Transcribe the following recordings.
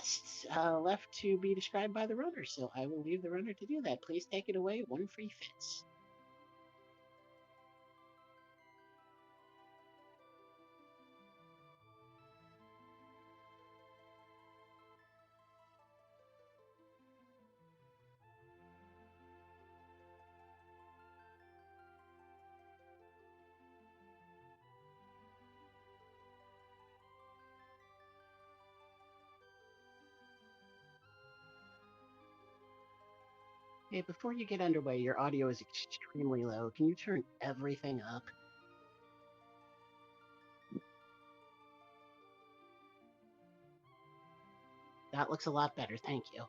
rest left to be described by the runner, so I will leave the runner to do that. Please take it away, OneFreeFitz. Hey, before you get underway, your audio is extremely low. Can you turn everything up? That looks a lot better, thank you.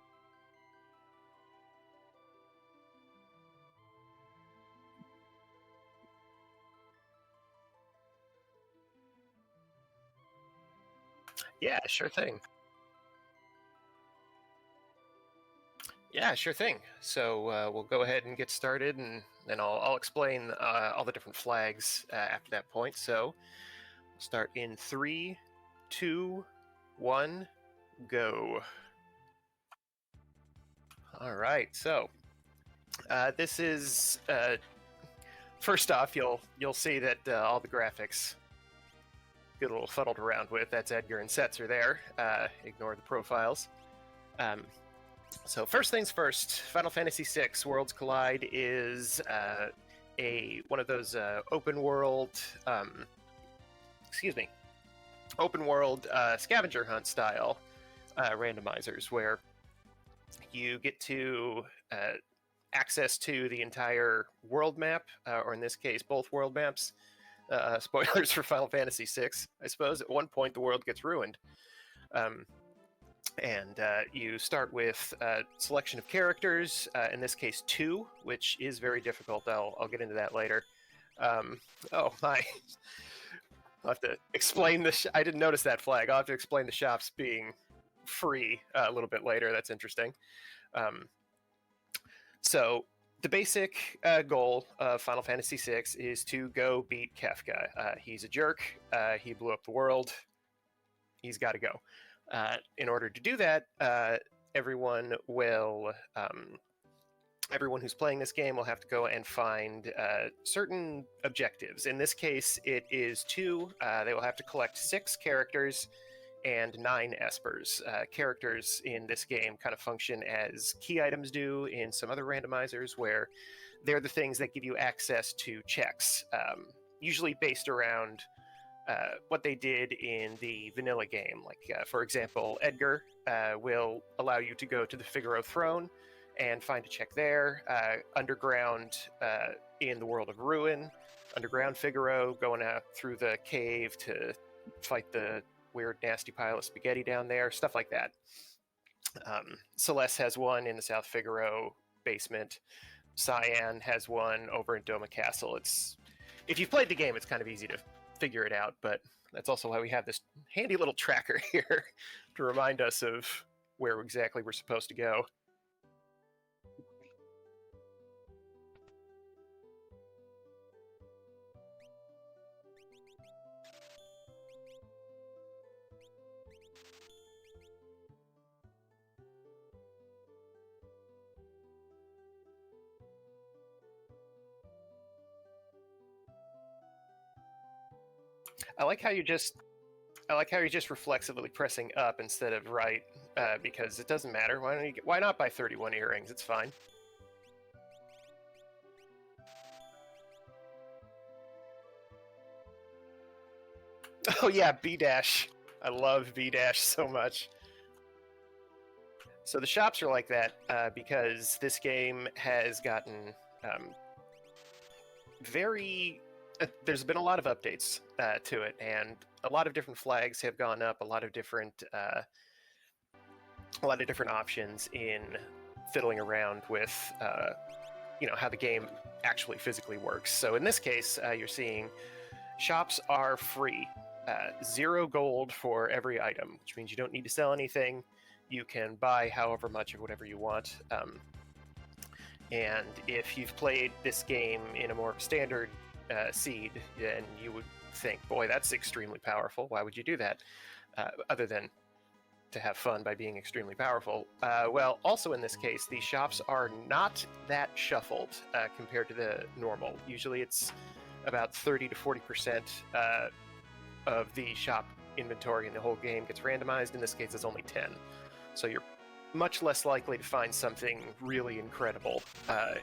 Yeah, sure thing. So we'll go ahead and get started, and then I'll explain all the different flags after that point. So we'll start in 3, 2, 1, go. All right. So this is first off, you'll see that all the graphics get a little fuddled around with. That's Edgar and Setzer there. Ignore the profiles. So first things first, Final Fantasy VI Worlds Collide is one of those open world scavenger hunt style randomizers where you get to access to the entire world map, or in this case, both world maps. Spoilers for Final Fantasy VI, I suppose. At one point, the world gets ruined. And you start with a selection of characters, in this case 2, which is very difficult. I'll get into that later. Oh my. I'll have to explain this. I didn't notice that flag. I'll have to explain the shops being free a little bit later. That's interesting. So the basic goal of Final Fantasy VI is to go beat Kefka. He's a jerk. He blew up the world. He's got to go. In order to do that, everyone who's playing this game will have to go and find certain objectives. In this case, it is 2. They will have to collect 6 characters and 9 espers. Characters in this game kind of function as key items do in some other randomizers, where they're the things that give you access to checks, usually based around what they did in the vanilla game. Like, for example, Edgar will allow you to go to the Figaro throne and find a check there. Underground, in the world of Ruin, underground Figaro, going out through the cave to fight the weird nasty pile of spaghetti down there, stuff like that. Celeste has one in the South Figaro basement. Cyan has one over in Doma Castle. If you've played the game, it's kind of easy to figure it out, but that's also why we have this handy little tracker here to remind us of where exactly we're supposed to go. I like how you're just reflexively pressing up instead of right, because it doesn't matter. Why not buy 31 earrings? It's fine. Oh yeah, B-dash. I love B-dash so much. So the shops are like that because this game has gotten there's been a lot of updates to it, and a lot of different flags have gone up, a lot of different options in fiddling around with how the game actually physically works. So in this case, you're seeing shops are free. 0 gold for every item, which means you don't need to sell anything. You can buy however much of whatever you want. And if you've played this game in a more standard seed, then you would think, boy, that's extremely powerful. Why would you do that? Other than to have fun by being extremely powerful. Well, also in this case, the shops are not that shuffled compared to the normal. Usually it's about 30 to 40% of the shop inventory in the whole game gets randomized. In this case, it's only 10. So you're much less likely to find something really incredible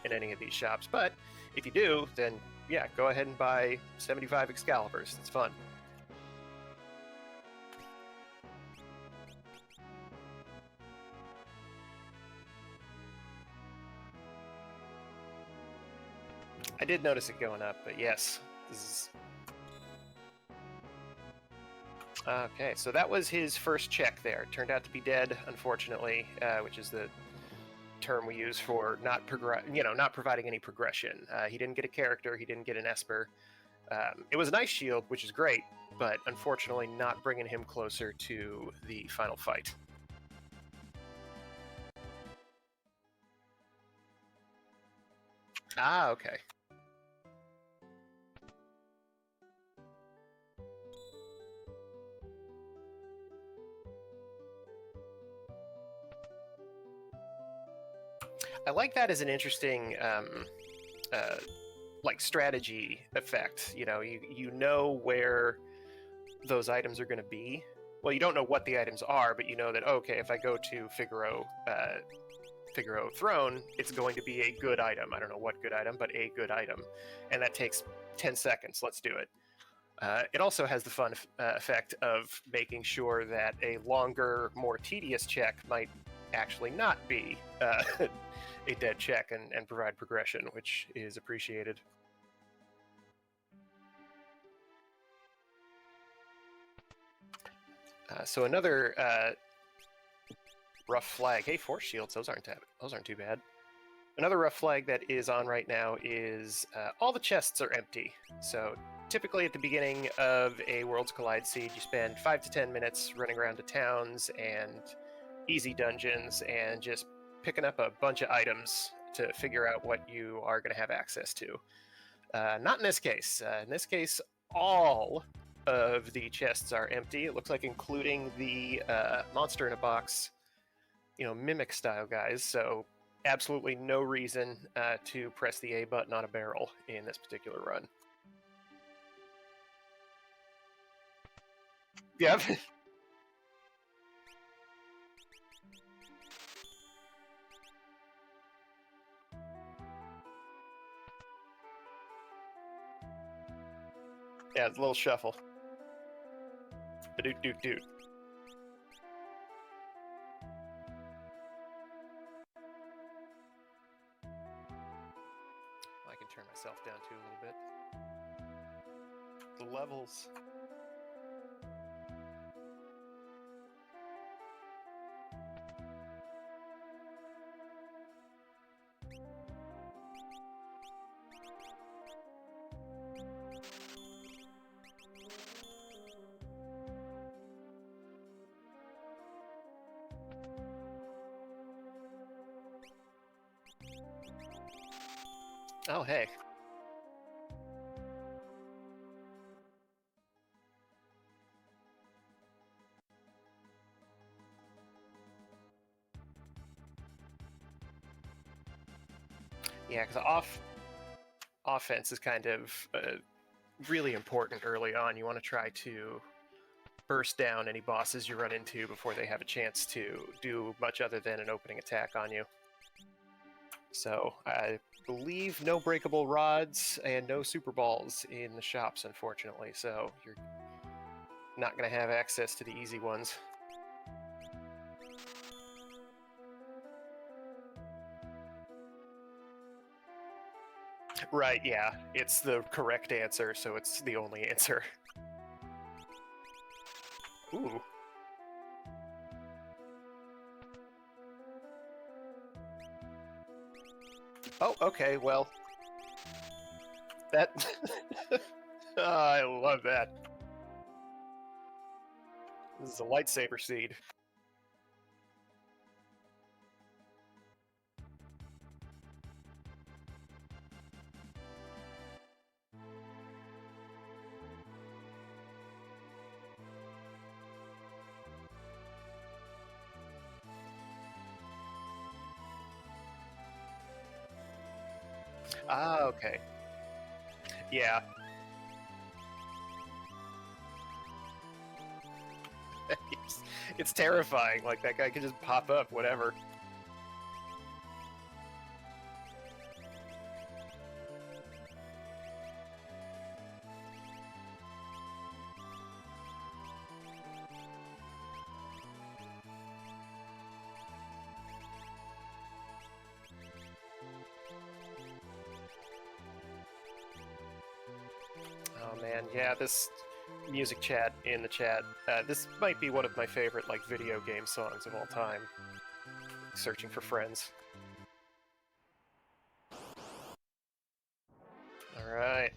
in any of these shops. But if you do, then yeah, go ahead and buy 75 Excaliburs. It's fun. I did notice it going up, but yes, this is... Okay, so that was his first check there. Turned out to be dead, unfortunately, which is the term we use for not providing any progression. He didn't get a character, he didn't get an Esper. It was an ice shield, which is great, but unfortunately not bringing him closer to the final fight. Ah, okay. I like that as an interesting like strategy effect. You know, you know where those items are going to be. Well, you don't know what the items are, but you know that, okay, if I go to Figaro Throne, it's going to be a good item. I don't know what good item, but a good item. And that takes 10 seconds. Let's do it. It also has the fun effect of making sure that a longer, more tedious check might actually not be a dead check and provide progression, which is appreciated. So another rough flag. Hey, force shields. Those aren't too bad. Another rough flag that is on right now is all the chests are empty. So typically at the beginning of a Worlds Collide seed, you spend 5 to 10 minutes running around to towns and easy dungeons and just picking up a bunch of items to figure out what you are going to have access to. Not in this case. In this case, all of the chests are empty. It looks like including the monster in a box, mimic style guys. So absolutely no reason to press the A button on a barrel in this particular run. Yep. Yeah, it's a little shuffle. Ba-doot, doot, doot. I can turn myself down too a little bit. The levels. Oh, hey. Yeah, because offense is kind of really important early on. You want to try to burst down any bosses you run into before they have a chance to do much other than an opening attack on you. So I believe no breakable rods and no super balls in the shops, unfortunately. So you're not going to have access to the easy ones. Right, yeah. It's the correct answer, so it's the only answer. Ooh. Oh, okay, well. That... oh, I love that. This is a lightsaber seed. Ah, okay. Yeah. It's terrifying. Like, that guy can just pop up, whatever. Oh man, yeah, this music chat in the chat. This might be one of my favorite like video game songs of all time. Searching for Friends. All right.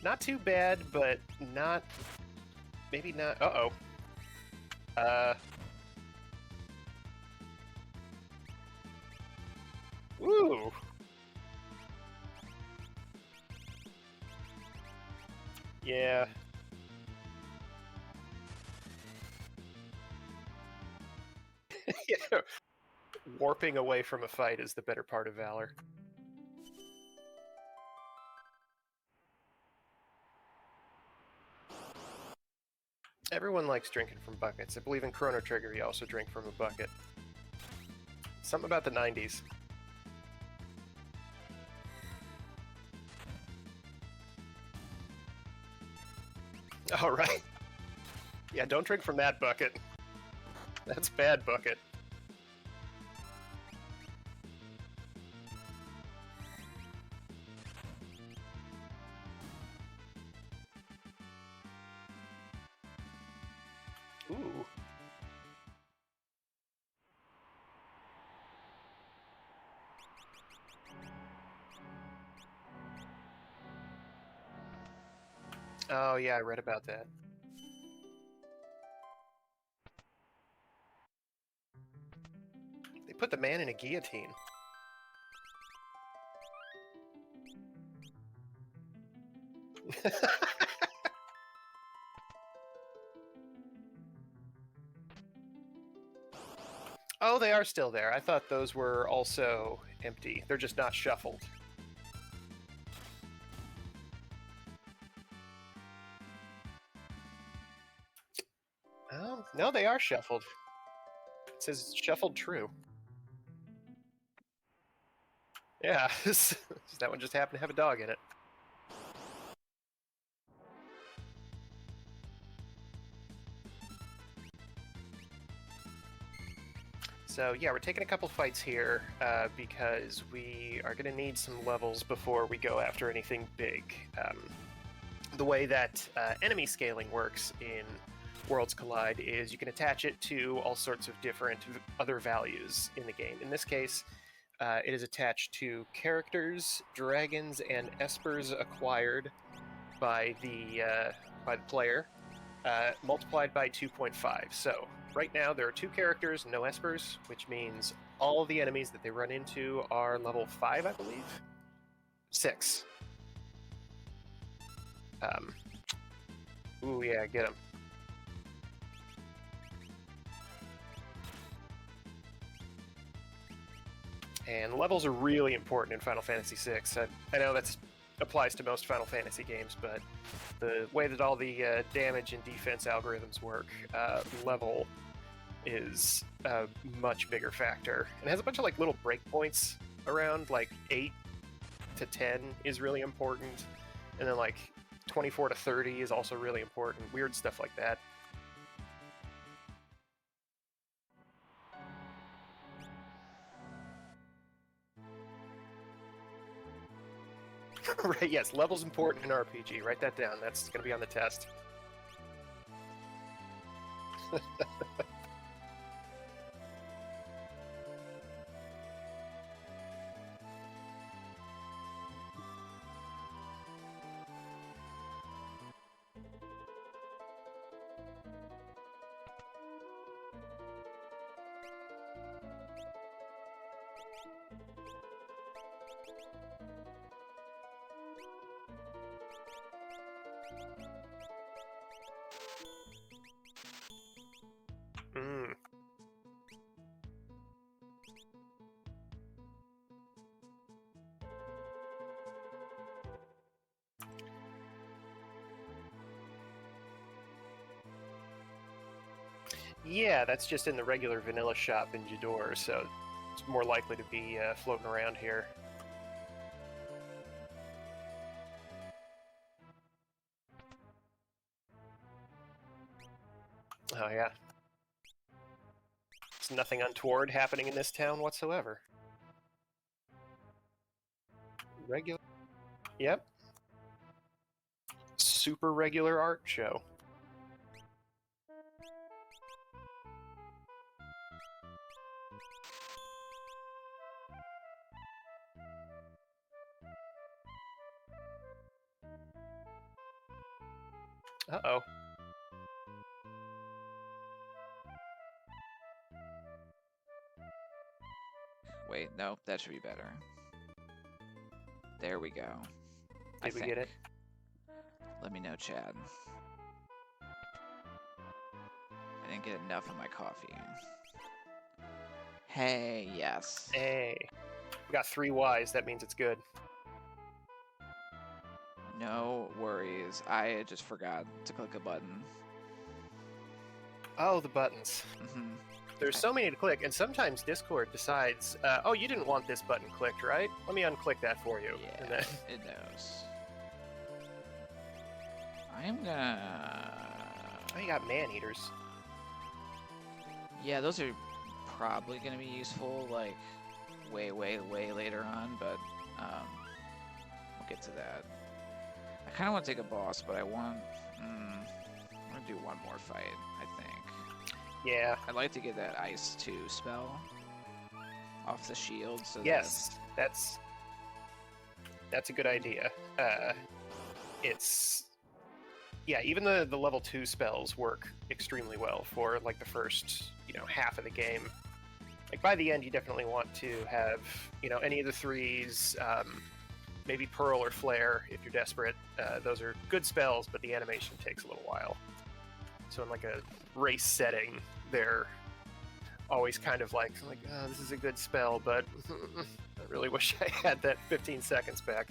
Not too bad, but not. Maybe not. Uh oh. Woo. Yeah. Yeah. Warping away from a fight is the better part of valor. Everyone likes drinking from buckets. I believe in Chrono Trigger you also drink from a bucket. Something about the 90s. All right. Yeah, don't drink from that bucket. That's bad bucket. Ooh. Oh yeah, I read about that. They put the man in a guillotine. Oh, they are still there. I thought those were also empty. They're just not shuffled. Oh, no, they are shuffled. It says shuffled true. Yeah, that one just happened to have a dog in it. So yeah, we're taking a couple fights here because we are going to need some levels before we go after anything big. The way that enemy scaling works in Worlds Collide is you can attach it to all sorts of different other values in the game. In this case, it is attached to characters, dragons, and espers acquired by the player, multiplied by 2.5. So right now there are 2 characters, no espers, which means all the enemies that they run into are level 5, I believe. 6. Ooh, yeah, get them. And levels are really important in Final Fantasy VI. I know that applies to most Final Fantasy games, but the way that all the damage and defense algorithms work, level is a much bigger factor. And it has a bunch of like little breakpoints around, like 8 to 10 is really important, and then like 24 to 30 is also really important. Weird stuff like that. Right, yes, level's important in RPG. Write that down. That's going to be on the test. Mm. Yeah, that's just in the regular vanilla shop in Jador, so it's more likely to be floating around here. Oh yeah. There's nothing untoward happening in this town whatsoever. Regular. Yep. Super regular art show. Uh-oh. Wait, no, that should be better. There we go. Did we get it? Let me know, Chad. I didn't get enough of my coffee. Hey, yes. Hey. We got 3 Ys, that means it's good. No worries. I just forgot to click a button. Oh, the buttons. Mm-hmm. There's so many to click, and sometimes Discord decides, oh, you didn't want this button clicked, right? Let me unclick that for you. Yeah, And then... it knows. I am gonna... Oh, you got man-eaters. Yeah, those are probably gonna be useful, like, way later on, but, we'll get to that. I kind of want to take a boss, but I want... I'm gonna do one more fight, I think. Yeah. I'd like to get that Ice 2 spell off the shield, so Yes, that's a good idea. It's... Yeah, even the level 2 spells work extremely well for, like, the first, half of the game. Like, by the end, you definitely want to have, any of the 3s, maybe Pearl or Flare if you're desperate. Those are good spells, but the animation takes a little while. So in, like, a race setting, they're always kind of like, oh, this is a good spell, but I really wish I had that 15 seconds back.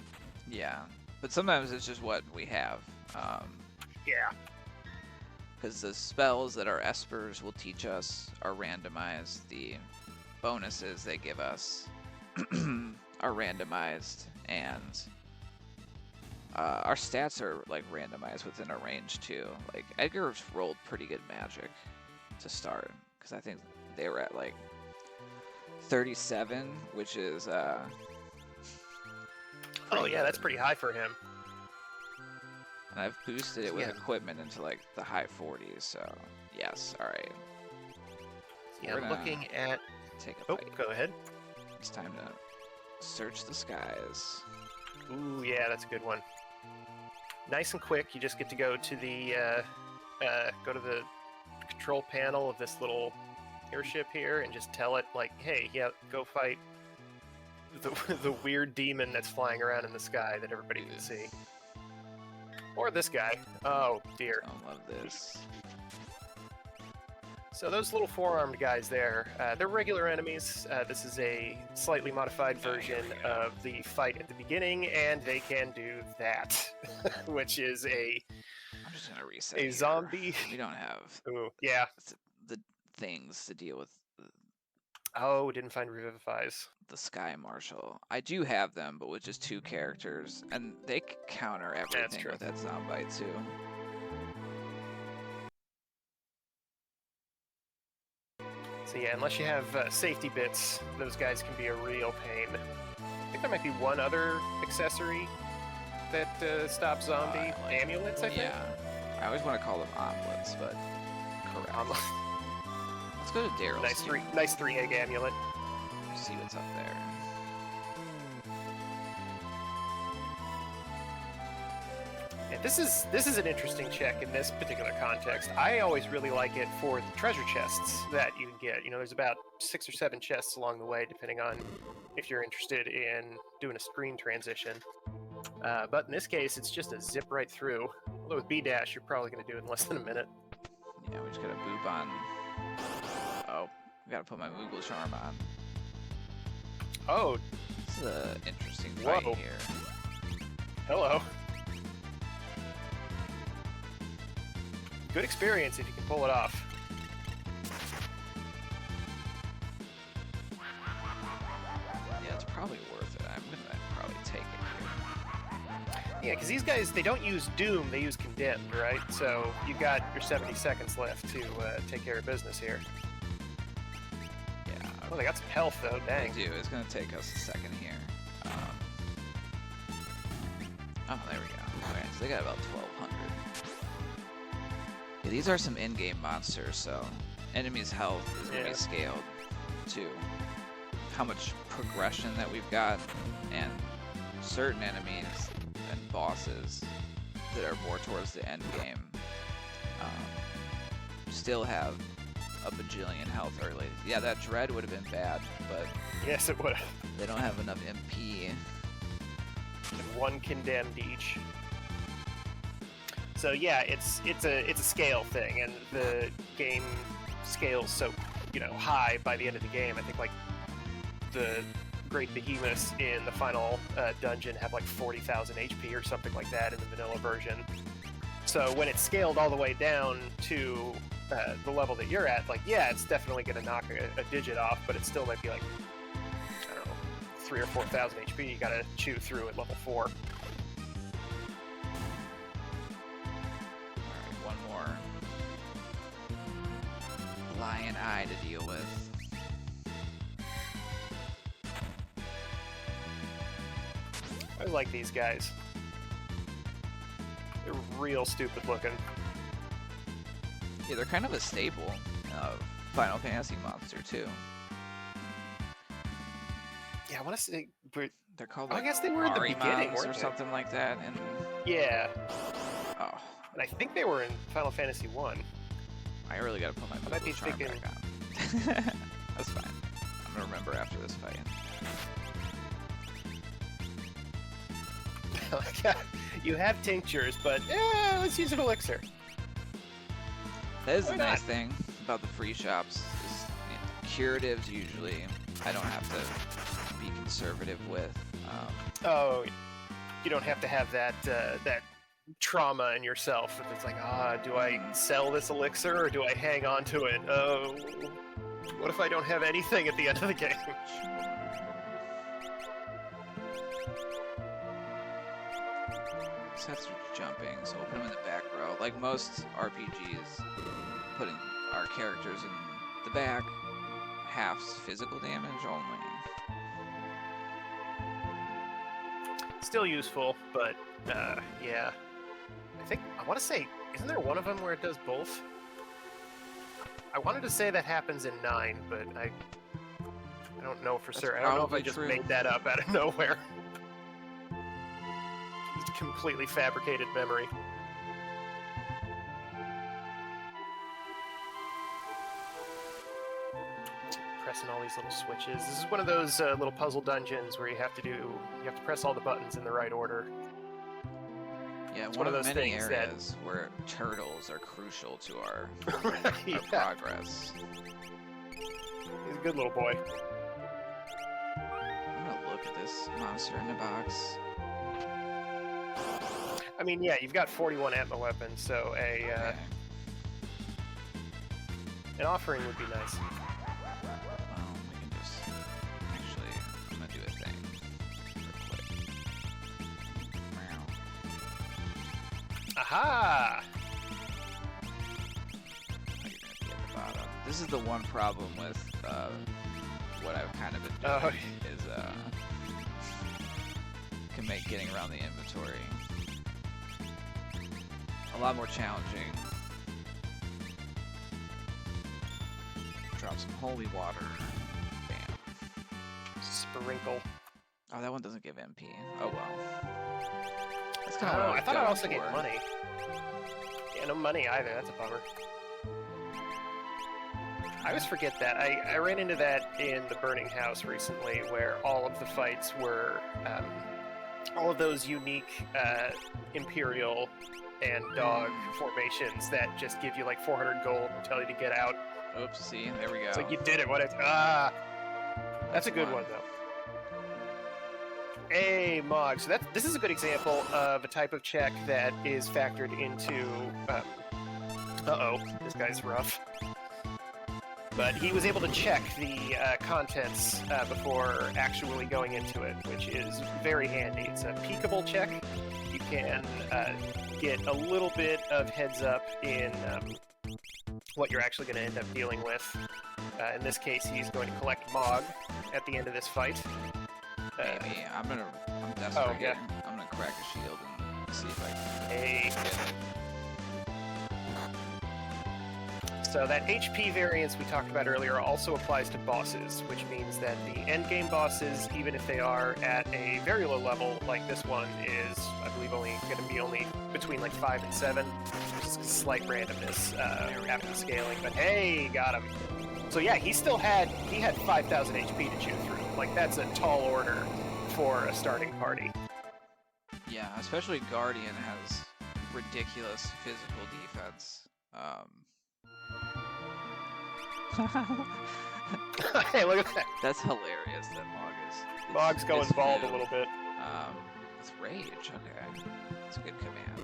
Yeah, but sometimes it's just what we have. Yeah. Because the spells that our espers will teach us are randomized. The bonuses they give us are randomized, and our stats are like randomized within a range too. Like Edgar's rolled pretty good magic to start, because I think they were at like 37, which is Oh yeah, that's pretty high for him. and I've boosted it with Yeah. equipment into like the high 40s. So yes, all right. Yeah, We're gonna looking at... take a Oh, bite. go ahead. It's time to search the skies. Ooh, yeah, that's a good one. Nice and quick. You just get to go to the control panel of this little airship here and just tell it, like, hey, yeah, go fight the weird demon that's flying around in the sky that everybody can see. Or this guy. Oh, dear. I love this. So those little four-armed guys there, they're regular enemies. This is a slightly modified version of the fight at the beginning, and they can do that, which is I'm just gonna reset. a here. zombie. We don't have Ooh, yeah. the things to deal with Oh, didn't find revivifies. the Sky Marshal. I do have them, but with just 2 characters, and they counter everything true. with that zombie too. So yeah, unless you have safety bits, those guys can be a real pain. I think there might be one other accessory that stops zombie amulets. I think. Yeah, I always want to call them omelets, but correct. Let's go to Daryl's. Nice three egg amulet. See what's up there. Yeah, this is an interesting check in this particular context. I always really like it for the treasure chests that you can get. There's about 6 or 7 chests along the way, depending on if you're interested in doing a screen transition. But in this case, it's just a zip right through. Although with B-Dash, you're probably going to do it in less than a minute. Yeah, we just gotta boop on. Oh, we gotta put my Moogle charm on. Oh, This is an interesting fight Whoa. here. hello. Good experience if you can pull it off. probably worth it. I'm gonna probably take it here. Yeah, because these guys, they don't use Doom, they use Condemned, right? So you've got your 70 seconds left to take care of business here. Yeah. Oh, they got some health, though, dang. They do. It's gonna take us a second here. Oh, there we go. Okay, so they got about 1,200. Yeah, these are some in-game monsters, so enemies' health is gonna be scaled to how much progression that we've got, and certain enemies and bosses that are more towards the end game still have a bajillion health early. Yeah, that Dread would have been bad, but Yes, it would have. they don't have enough MP. And 1 Condemned each. So yeah, it's a scale thing, and the game scales so high by the end of the game. I think like the great behemoths in the final dungeon have like 40,000 HP or something like that in the vanilla version. So when it's scaled all the way down to the level that you're at, like, yeah, it's definitely going to knock a digit off, but it still might be like, I don't know, 3,000 or 4,000 HP you got to chew through at level 4. Alright, one more lion eye to deal with. I like these guys. They're real stupid looking. Yeah, they're kind of a staple of Final Fantasy monster too. Yeah, I want to say, but They're called I like guess they were at the beginning, Arimons weren't or they? something like that. And Yeah, oh, and I think they were in Final Fantasy 1. I really gotta put my I might be Boogles charm thinking- back on. That's fine. I'm gonna remember after this fight. You have tinctures, but let's use an elixir. That is Why the not? nice thing about the free shops. Is, curatives usually I don't have to be conservative with. Oh, you don't have to have that that trauma in yourself. If it's like, do I sell this elixir or do I hang on to it? Oh, what if I don't have anything at the end of the game? Sets are jumping, so we'll put them in the back row. Like most RPGs, putting our characters in the back halves physical damage only. Still useful, but yeah. I want to say, isn't there one of them where it does both? I wanted to say that happens in 9, but I don't know for That's certain. I don't know if I probably just true. made that up out of nowhere. Just a completely fabricated memory. Pressing all these little switches. This is one of those little puzzle dungeons where you have to press all the buttons in the right order. Yeah, It's one of those the many things that- areas where turtles are crucial to our Yeah. progress. He's a good little boy. I'm gonna look at this monster in the box. I mean, yeah, you've got 41 Atma weapons, so Okay. an offering would be nice. Well, we can just actually. I'm gonna do a thing real quick. Meow. Aha! Oh, you're gonna be at the bottom. This is the one problem with what I've kind of been doing Oh. is can make getting around the inventory a lot more challenging. Drop some holy water. Bam. Sprinkle. Oh, that one doesn't give MP. Oh well. That's Oh, kind of what I thought it going also gave for. money. Yeah, no money either. That's a bummer. I always forget that. I ran into that in the Burning House recently, where all of the fights were all of those unique Imperial and Dog formations that just give you like 400 gold and tell you to get out. Oops, see, there we go. It's like you did it. That's a good fun. one though. Hey, Mog. So this is a good example of a type of check that is factored into. Uh-oh, this guy's rough. But he was able to check the contents before actually going into it, which is very handy. It's a peekable check. You can get a little bit of heads up in what you're actually going to end up dealing with. In this case, he's going to collect Mog at the end of this fight. Maybe. I'm desperate. Oh, yeah. I'm gonna crack a shield and see if I can. Hey. So that HP variance we talked about earlier also applies to bosses, which means that the endgame bosses, even if they are at a very low level, like this one is, I believe, only going to be only between like 5 and 7, just slight randomness after the scaling. But hey, got him. So yeah, he had 5,000 HP to chew through. Like that's a tall order for a starting party. Yeah, especially Guardian has ridiculous physical defense. Hey, look at that. That's hilarious that Mog is Mog's going bald a new. little bit. With Rage, okay. That's a good command.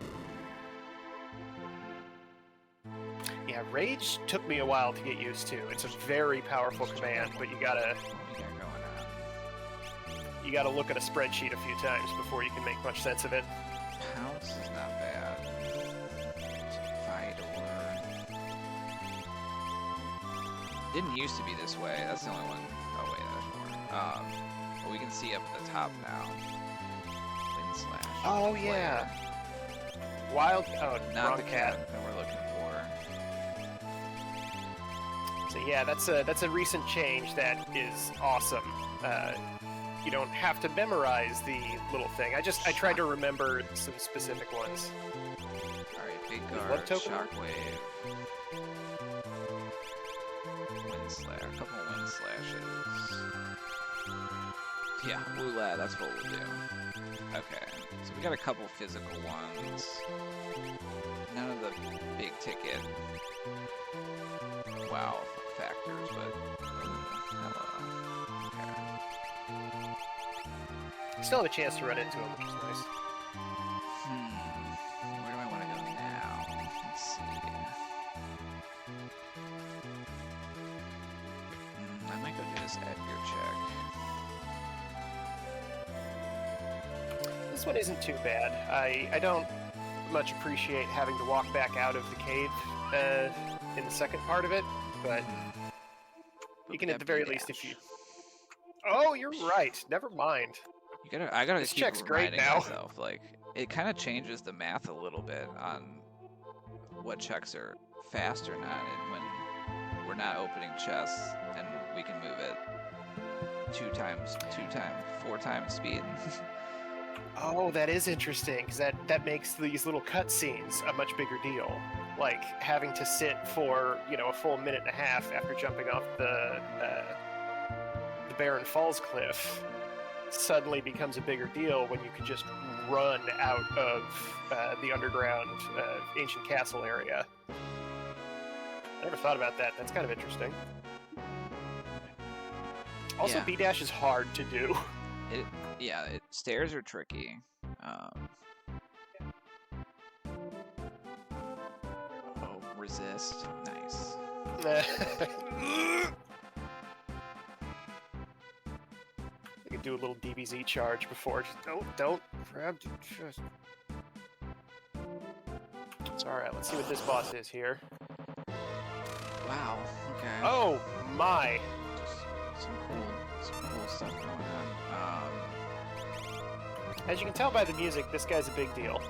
Yeah, Rage took me a while to get used to. It's a very powerful command, but you gotta What we got going on? you gotta look at a spreadsheet a few times before you can make much sense of it. Pounce is not bad. Fidor. Didn't used to be this way. That's the only one. Oh wait, that's more. But we can see up at the top now. Wind slash. Oh yeah. Wild Not wrong the cat that we're looking for. So yeah, that's a recent change that is awesome. You don't have to memorize the little thing. I tried to remember some specific ones. Alright, big What guard, token? shockwave. Wind slash, a couple wind slashes. Yeah, roulette, that's what we'll do. Okay, so we got a couple physical ones. None of the big ticket wow factors, but hello. Okay. Still have a chance to run into him, which is nice. Where do I want to go now? Let's see. I might go do this Edgar check. This one isn't too bad. I don't much appreciate having to walk back out of the cave in the second part of it, but you can at the very least if you... Oh, you're right. Never mind. I gotta This keep check's great reminding now. myself, like, it kind of changes the math a little bit on what checks are fast or not, and when we're not opening chests and we can move it 4 times speed. Oh, that is interesting, because that makes these little cutscenes a much bigger deal. Like, having to sit for, a full minute and a half after jumping off the Barren Falls cliff suddenly becomes a bigger deal when you could just run out of the underground ancient castle area. I never thought about that. That's kind of interesting. Also, Yeah. B-dash is hard to do. Stairs are tricky. Resist. Nice. I could do a little DBZ charge before. Just don't grab. Just. It's all right. Let's see what this boss is here. Wow. Okay. Oh my! Some cool stuff going on. As you can tell by the music, this guy's a big deal.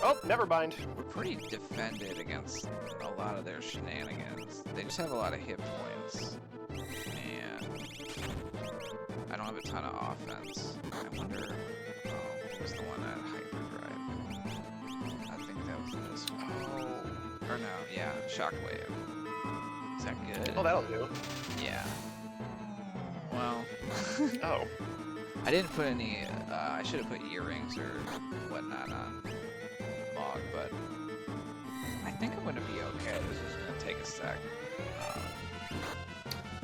Oh, never mind. We're pretty defended against a lot of their shenanigans. They just have a lot of hit points, and I don't have a ton of offense. I wonder, what was the one at hyperdrive? I think that was this one. Or no, yeah, shockwave. Is that good? Oh, that'll do. Yeah. Well, Oh. I didn't put any, I should have put earrings or whatnot on Mog, but I think I'm gonna be okay. This is gonna take a sec.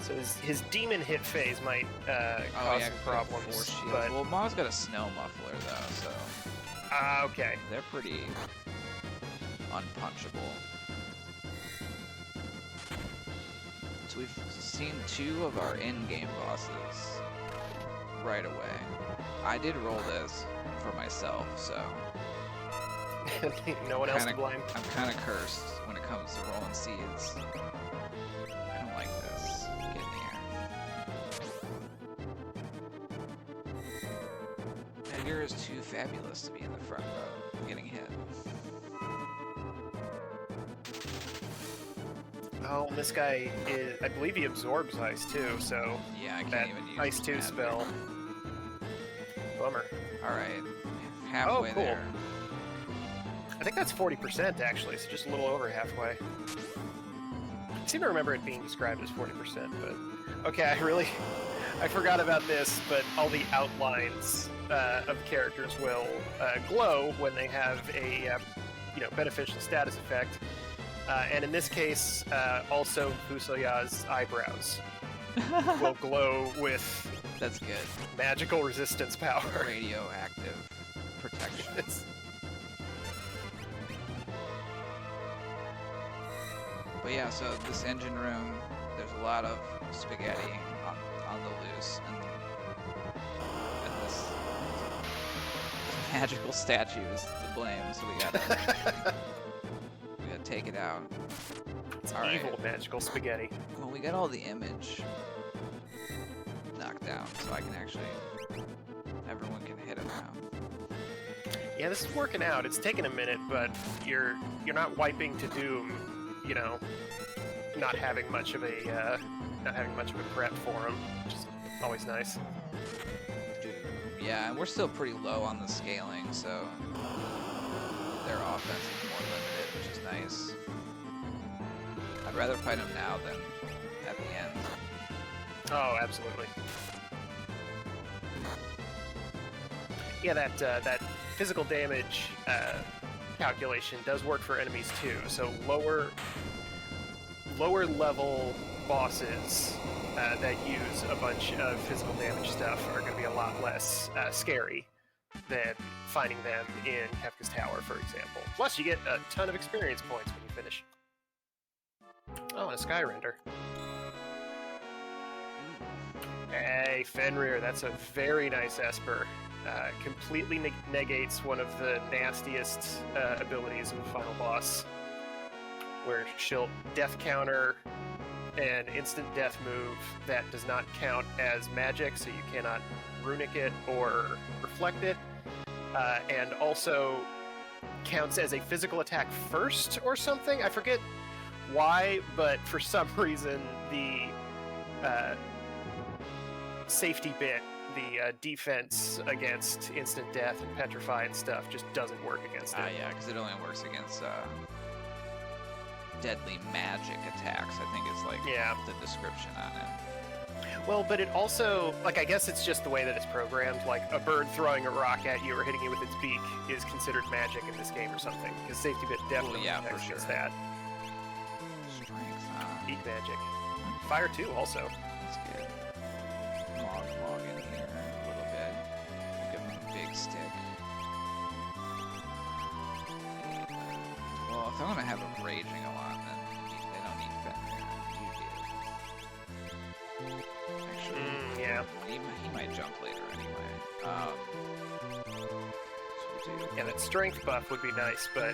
So his demon hit phase might cause some problems, but Well, Mog's got a snow muffler though, so okay. they're pretty unpunchable. So we've seen 2 of our in-game bosses right away. I did roll this for myself, so No one else to blame. I'm kind of cursed when it comes to rolling seeds. I don't like this. Get in here. Edgar is too fabulous to be in the front row, getting hit. Oh, and this guy is, I believe he absorbs ice too, so Yeah, I can't that even use ice 2 magic. spell. Bummer. Alright, halfway cool. there. I think that's 40% actually, so just a little over halfway. I seem to remember it being described as 40%, but okay, I forgot about this, but all the outlines of characters will glow when they have a beneficial status effect. And in this case, also Fusoya's eyebrows will glow with That's good. magical resistance power. Radioactive protection. But yeah, so this engine room, there's a lot of spaghetti on the loose, and this magical statue is to blame, so we gotta take it out. It's All right. evil magical spaghetti. Well, we got all the image knocked down, so I can actually, everyone can hit him now. Yeah, this is working out. It's taken a minute, but you're not wiping to doom. Not having much of a prep for him, which is always nice. Yeah, and we're still pretty low on the scaling, so their offense is more limited, which is nice. I'd rather fight him now than at the end. Oh, absolutely. Yeah, that physical damage calculation does work for enemies too. So lower level bosses that use a bunch of physical damage stuff are going to be a lot less scary than finding them in Kefka's Tower, for example. Plus, you get a ton of experience points when you finish. Oh, and a sky render. Hey, Fenrir, that's a very nice Esper. Completely negates one of the nastiest abilities of the final boss, where she'll death counter an instant death move that does not count as magic, so you cannot runic it or reflect it, and also counts as a physical attack first or something. I forget why, but for some reason the safety bit, the defense against instant death and petrify and stuff, just doesn't work against it. Yeah, because it only works against deadly magic attacks, I think is like the description on it. Well, but it also, like, I guess it's just the way that it's programmed. Like, a bird throwing a rock at you or hitting you with its beak is considered magic in this game or something, because safety bit definitely protects against that. Strength, Beak magic. Fire too, also. That's good. Log in here a little bit. Give him a big stick. Well, if I'm gonna have him raging a lot, then they don't need Fenrir. You do. Actually, Yeah. he might jump later anyway. So we'll do. Yeah, that strength buff would be nice, but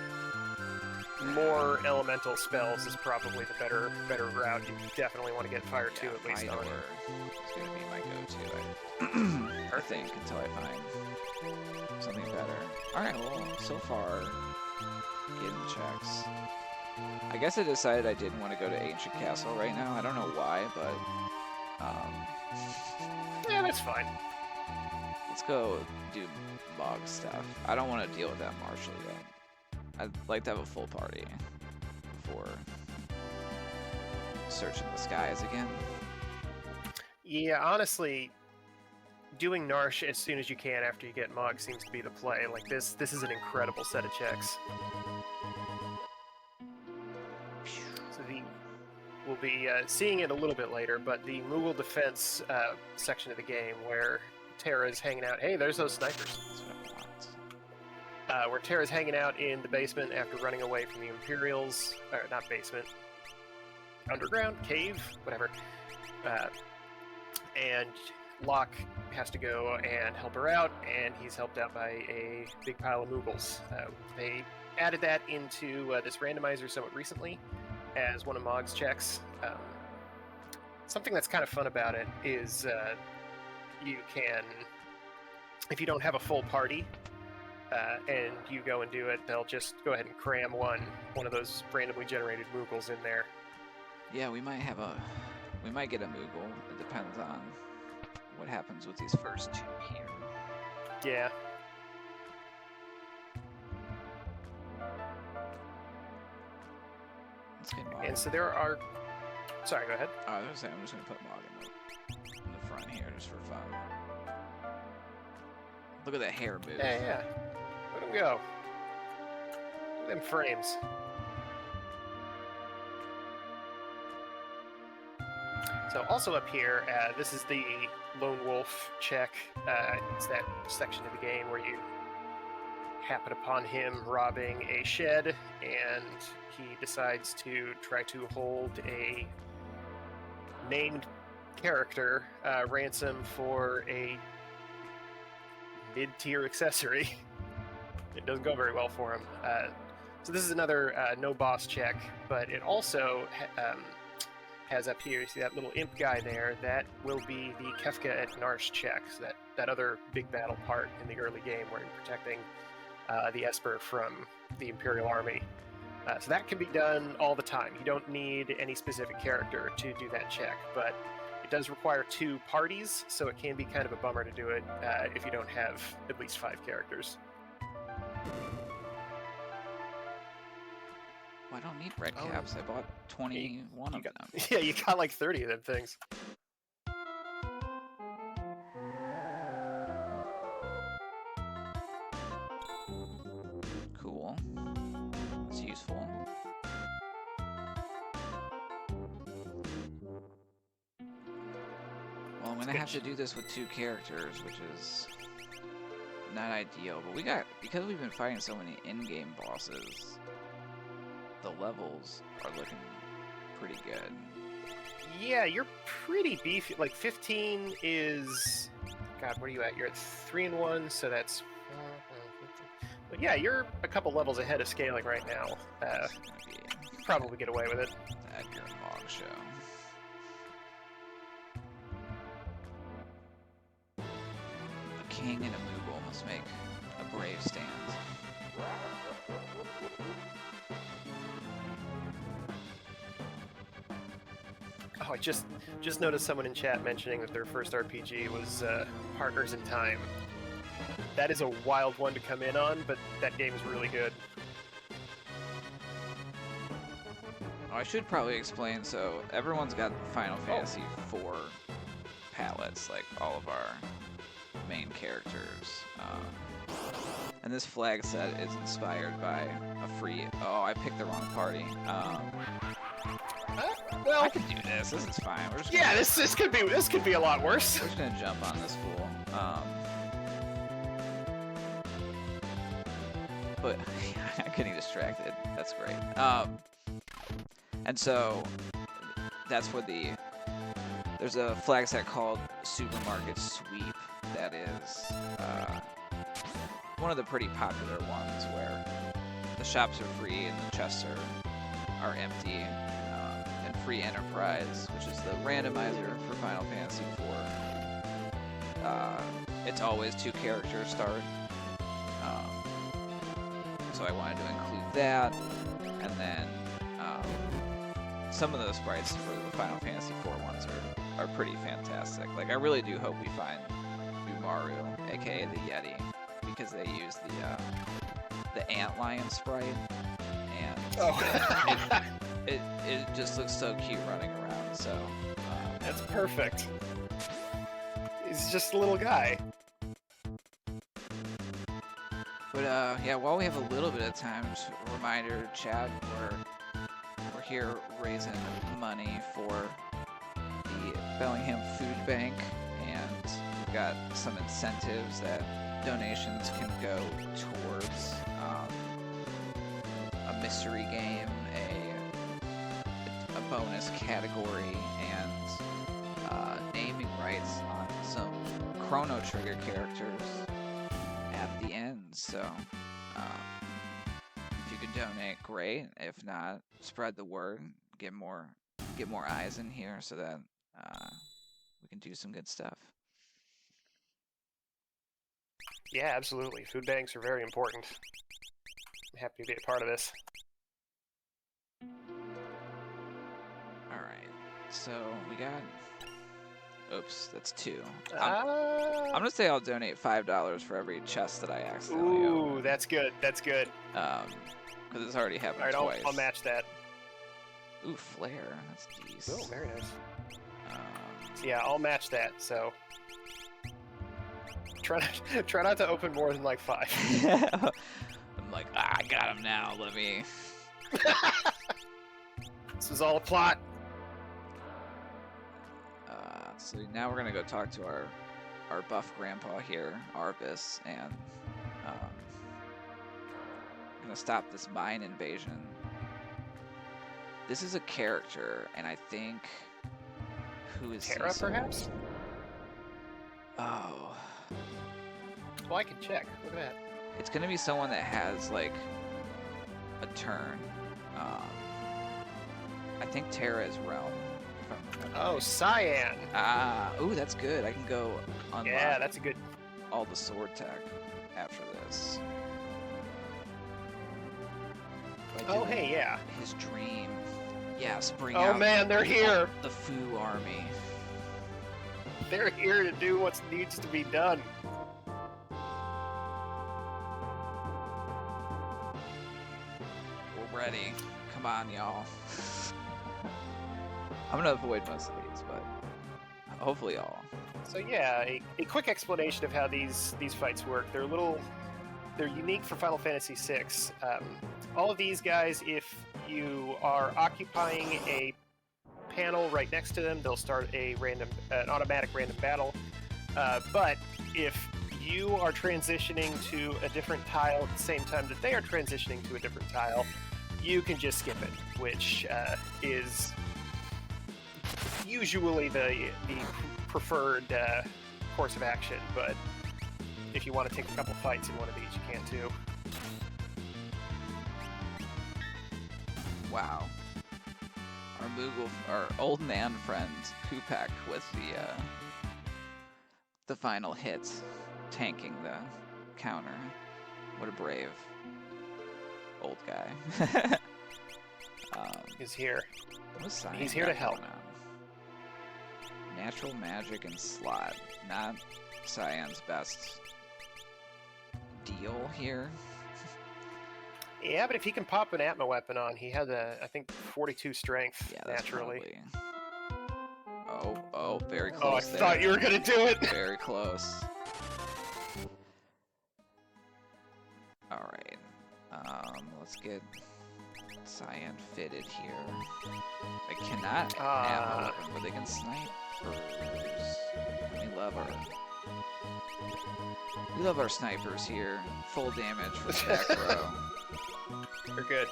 more elemental spells is probably the better route. You definitely want to get Fire 2 at least on. It's gonna be my go-to, I think, until I find something better. Alright, well, so far, getting checks. I guess I decided I didn't want to go to Ancient Castle right now. I don't know why, but yeah, that's fine. let's go do Mog stuff. I don't want to deal with that Marshal yet. I'd like to have a full party before searching the skies again. Yeah, honestly, doing Narsh as soon as you can after you get Mog seems to be the play. Like, this is an incredible set of checks. So we'll be seeing it a little bit later, but the Moogle defense section of the game where Terra's hanging out. Hey, there's those snipers. That's what I want. where Terra's hanging out in the basement after running away from the Imperials. Or not basement. Underground? Cave? Whatever. And Locke has to go and help her out, and he's helped out by a big pile of Moogles. They added that into this randomizer somewhat recently as one of Mog's checks. Something that's kind of fun about it is you can, if you don't have a full party and you go and do it, they'll just go ahead and cram one of those randomly generated Moogles in there. Yeah, we might get a Moogle. It depends on what happens with these first 2 here. Yeah. Let's get Mog. And so there are... Sorry, go ahead. I was gonna say, I'm just gonna put Mog in the front here just for fun. Look at that hair move. Yeah. Let him go. Look at them frames. So also up here, this is the Lone Wolf check. It's that section of the game where you happen upon him robbing a shed, and he decides to try to hold a named character ransom for a mid-tier accessory. It doesn't go very well for him. So this is another no boss check, but it also has up here, you see that little imp guy there, that will be the Kefka at Narsh check, so that other big battle part in the early game where you're protecting the Esper from the Imperial Army. So that can be done all the time. You don't need any specific character to do that check, but it does require 2 parties, so it can be kind of a bummer to do it if you don't have at least 5 characters. Well, I don't need red caps. I bought 21 of them. Yeah, you got like 30 of them things. Cool. That's useful. Well, I'm gonna have to do this with 2 characters, which is not ideal. But because we've been fighting so many in-game bosses, the levels are looking pretty good. Yeah, you're pretty beefy. Like 15 is... God, what are you at? You're at 3 and 1, so that's... But yeah, you're a couple levels ahead of scaling right now. You could probably get away with it. At your Mog show. A king and a Moogle must make a brave stand. Oh, I just noticed someone in chat mentioning that their first RPG was Partners in Time. That is a wild one to come in on, but that game is really good. Oh, I should probably explain, so everyone's got Final Fantasy IV palettes, like all of our main characters. And this flag set is inspired by a free... Oh, I picked the wrong party. Well, I can do this. This is fine. We're just yeah, this could be a lot worse. We're just gonna jump on this fool. But I'm getting distracted. That's great. And so that's where there's a flag set called Supermarket Sweep that is one of the pretty popular ones where the shops are free and the chests are empty. And free enterprise, which is the randomizer for Final Fantasy IV. It's always 2 characters start. So I wanted to include that, and then some of those sprites for the Final Fantasy IV ones are pretty fantastic. Like, I really do hope we find Umaru, aka the Yeti, because they use the antlion sprite, and it just looks so cute running around. So that's perfect. He's just a little guy. But yeah, while we have a little bit of time, just a reminder, Chad, we're here raising money for the Bellingham Food Bank, and we've got some incentives that donations can go towards a mystery game, a bonus category, and naming rights on some Chrono Trigger characters at the end. So if you could donate, great. If not, spread the word. Get more eyes in here so that we can do some good stuff. Yeah, absolutely. Food banks are very important. I'm happy to be a part of this. Alright, so we got... Oops, that's 2. I'm gonna say I'll donate $5 for every chest that I accidentally open. Ooh, that's good. That's good. Because it's already happened All right, twice. I'll match that. Ooh, flare. That's decent. Oh, very nice. So yeah, I'll match that. So try not to open more than like 5. I'm like, I got him now. Let me. This was all a plot. So now we're gonna go talk to our buff grandpa here, Arvis, and gonna stop this mine invasion. This is a character, and I think who is Terra, Cecil? perhaps? Oh, Well, I can check. Look at that. it's gonna be someone that has like a turn. I think Terra is Realm. If I'm remembering. Oh, Cyan. Ooh, that's good. I can go unlock Yeah, that's a good. all the sword tech after this. By Oh, doing hey, yeah. his dream. Yes, bring Oh out man, they're here. the Fu army. They're here to do what needs to be done. We're ready. Come on, y'all. I'm gonna avoid most of these, but hopefully all. So yeah, a quick explanation of how these fights work. They're unique for Final Fantasy VI. All of these guys, if you are occupying a panel right next to them, they'll start an automatic random battle. But if you are transitioning to a different tile at the same time that they are transitioning to a different tile, you can just skip it, which is usually the preferred course of action. But if you want to take a couple fights in one of these, you can too. Wow. Our old man friend Kupak with the final hit, tanking the counter. What a brave old guy. He's here. What's Cyan He's here got to help. going on? Natural magic and slot. Not Cyan's best deal here. Yeah, but if he can pop an Atma weapon on, he has I think 42 strength Yeah, that's naturally. probably... Oh, very close. Oh, I there. thought you were gonna do it. Very close. All right. Let's get Cyan fitted here. I cannot ammo weapon, but they can snipers. We love our snipers here. Full damage for the back row. They're good.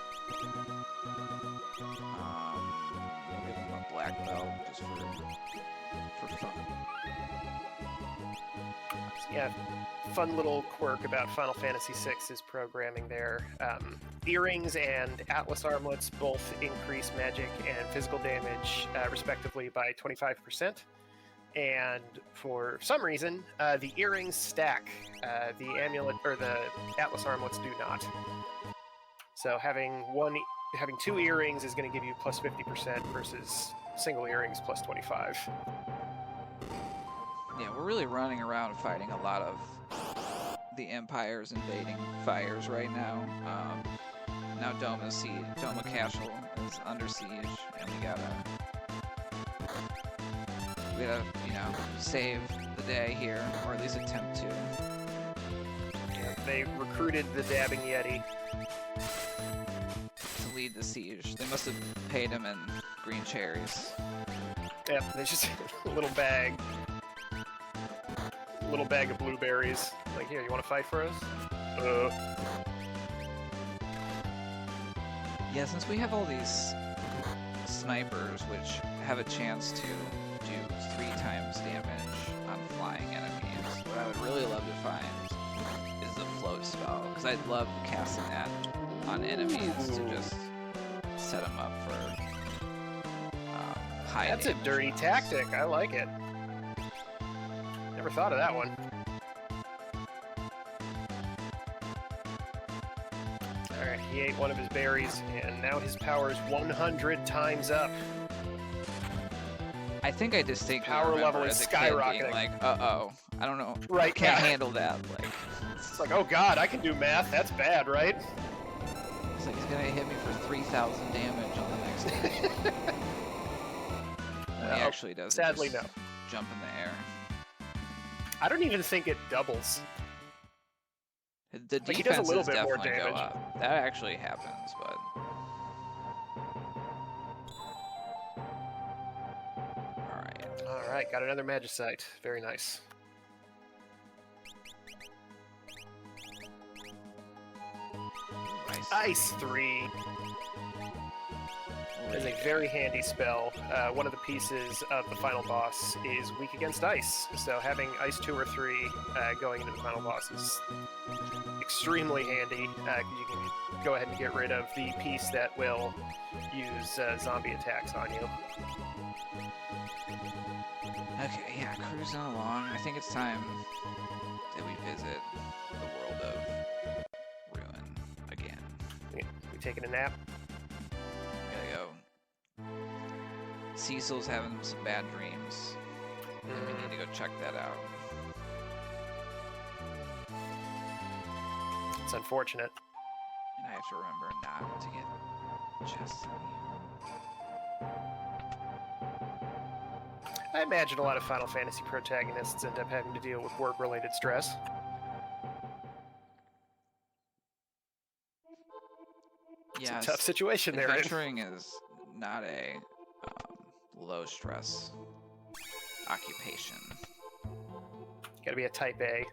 We'll give them a black belt just for fun. Yeah, fun little quirk about Final Fantasy VI's programming there. Earrings and Atlas armlets both increase magic and physical damage, respectively, by 25%. And for some reason, the earrings stack. The amulet or the Atlas armlets do not. So having 2 earrings is going to give you plus 50% versus single earrings plus 25. Yeah, we're really running around fighting a lot of the Empire's invading fires right now. Now Doma Castle is under siege, and we gotta save the day here, or at least attempt to. Yeah, they recruited the Dabbing Yeti. To lead the siege. They must have paid him in green cherries. Yep, there's just a little bag of blueberries. Like, here, you want to fight for us? Yeah, since we have all these snipers, which have a chance to do 3 times damage on flying enemies, what I would really love to find is the float spell, because I'd love casting that on enemies to just set them up for high That's a damage dirty rounds. tactic. I like it. Never thought of that one. Alright, he ate one of his berries, and now his power is 100 times up. I think I distinctly Power remember level is as a kid being skyrocketing. like, uh-oh, I don't know, Right, can't yeah. handle that. Like, It's like, oh god, I can do math. That's bad, right? it's like he's gonna hit me for 3,000 damage on the next hit. When he actually does. Sadly, just no. Jump in the air. I don't even think it doubles. The Like, he does a little defenses bit more definitely go damage. up. That actually happens, but alright. Alright, got another Magicite. Very nice. Ice 3 is a very handy spell. One of the pieces of the final boss is weak against ice, so having Ice 2 or 3 going into the final boss is extremely handy. You can go ahead and get rid of the piece that will use zombie attacks on you. Okay, yeah, cruising along. I think it's time that we visit the world of Ruin again. We taking a nap? Gotta go. Cecil's having some bad dreams, and we need to go check that out. It's unfortunate. And I have to remember not to get chests in here. I imagine a lot of Final Fantasy protagonists end up having to deal with work-related stress. Yeah, It's a tough situation they're in. adventuring is not a low-stress occupation. Gotta be a type A.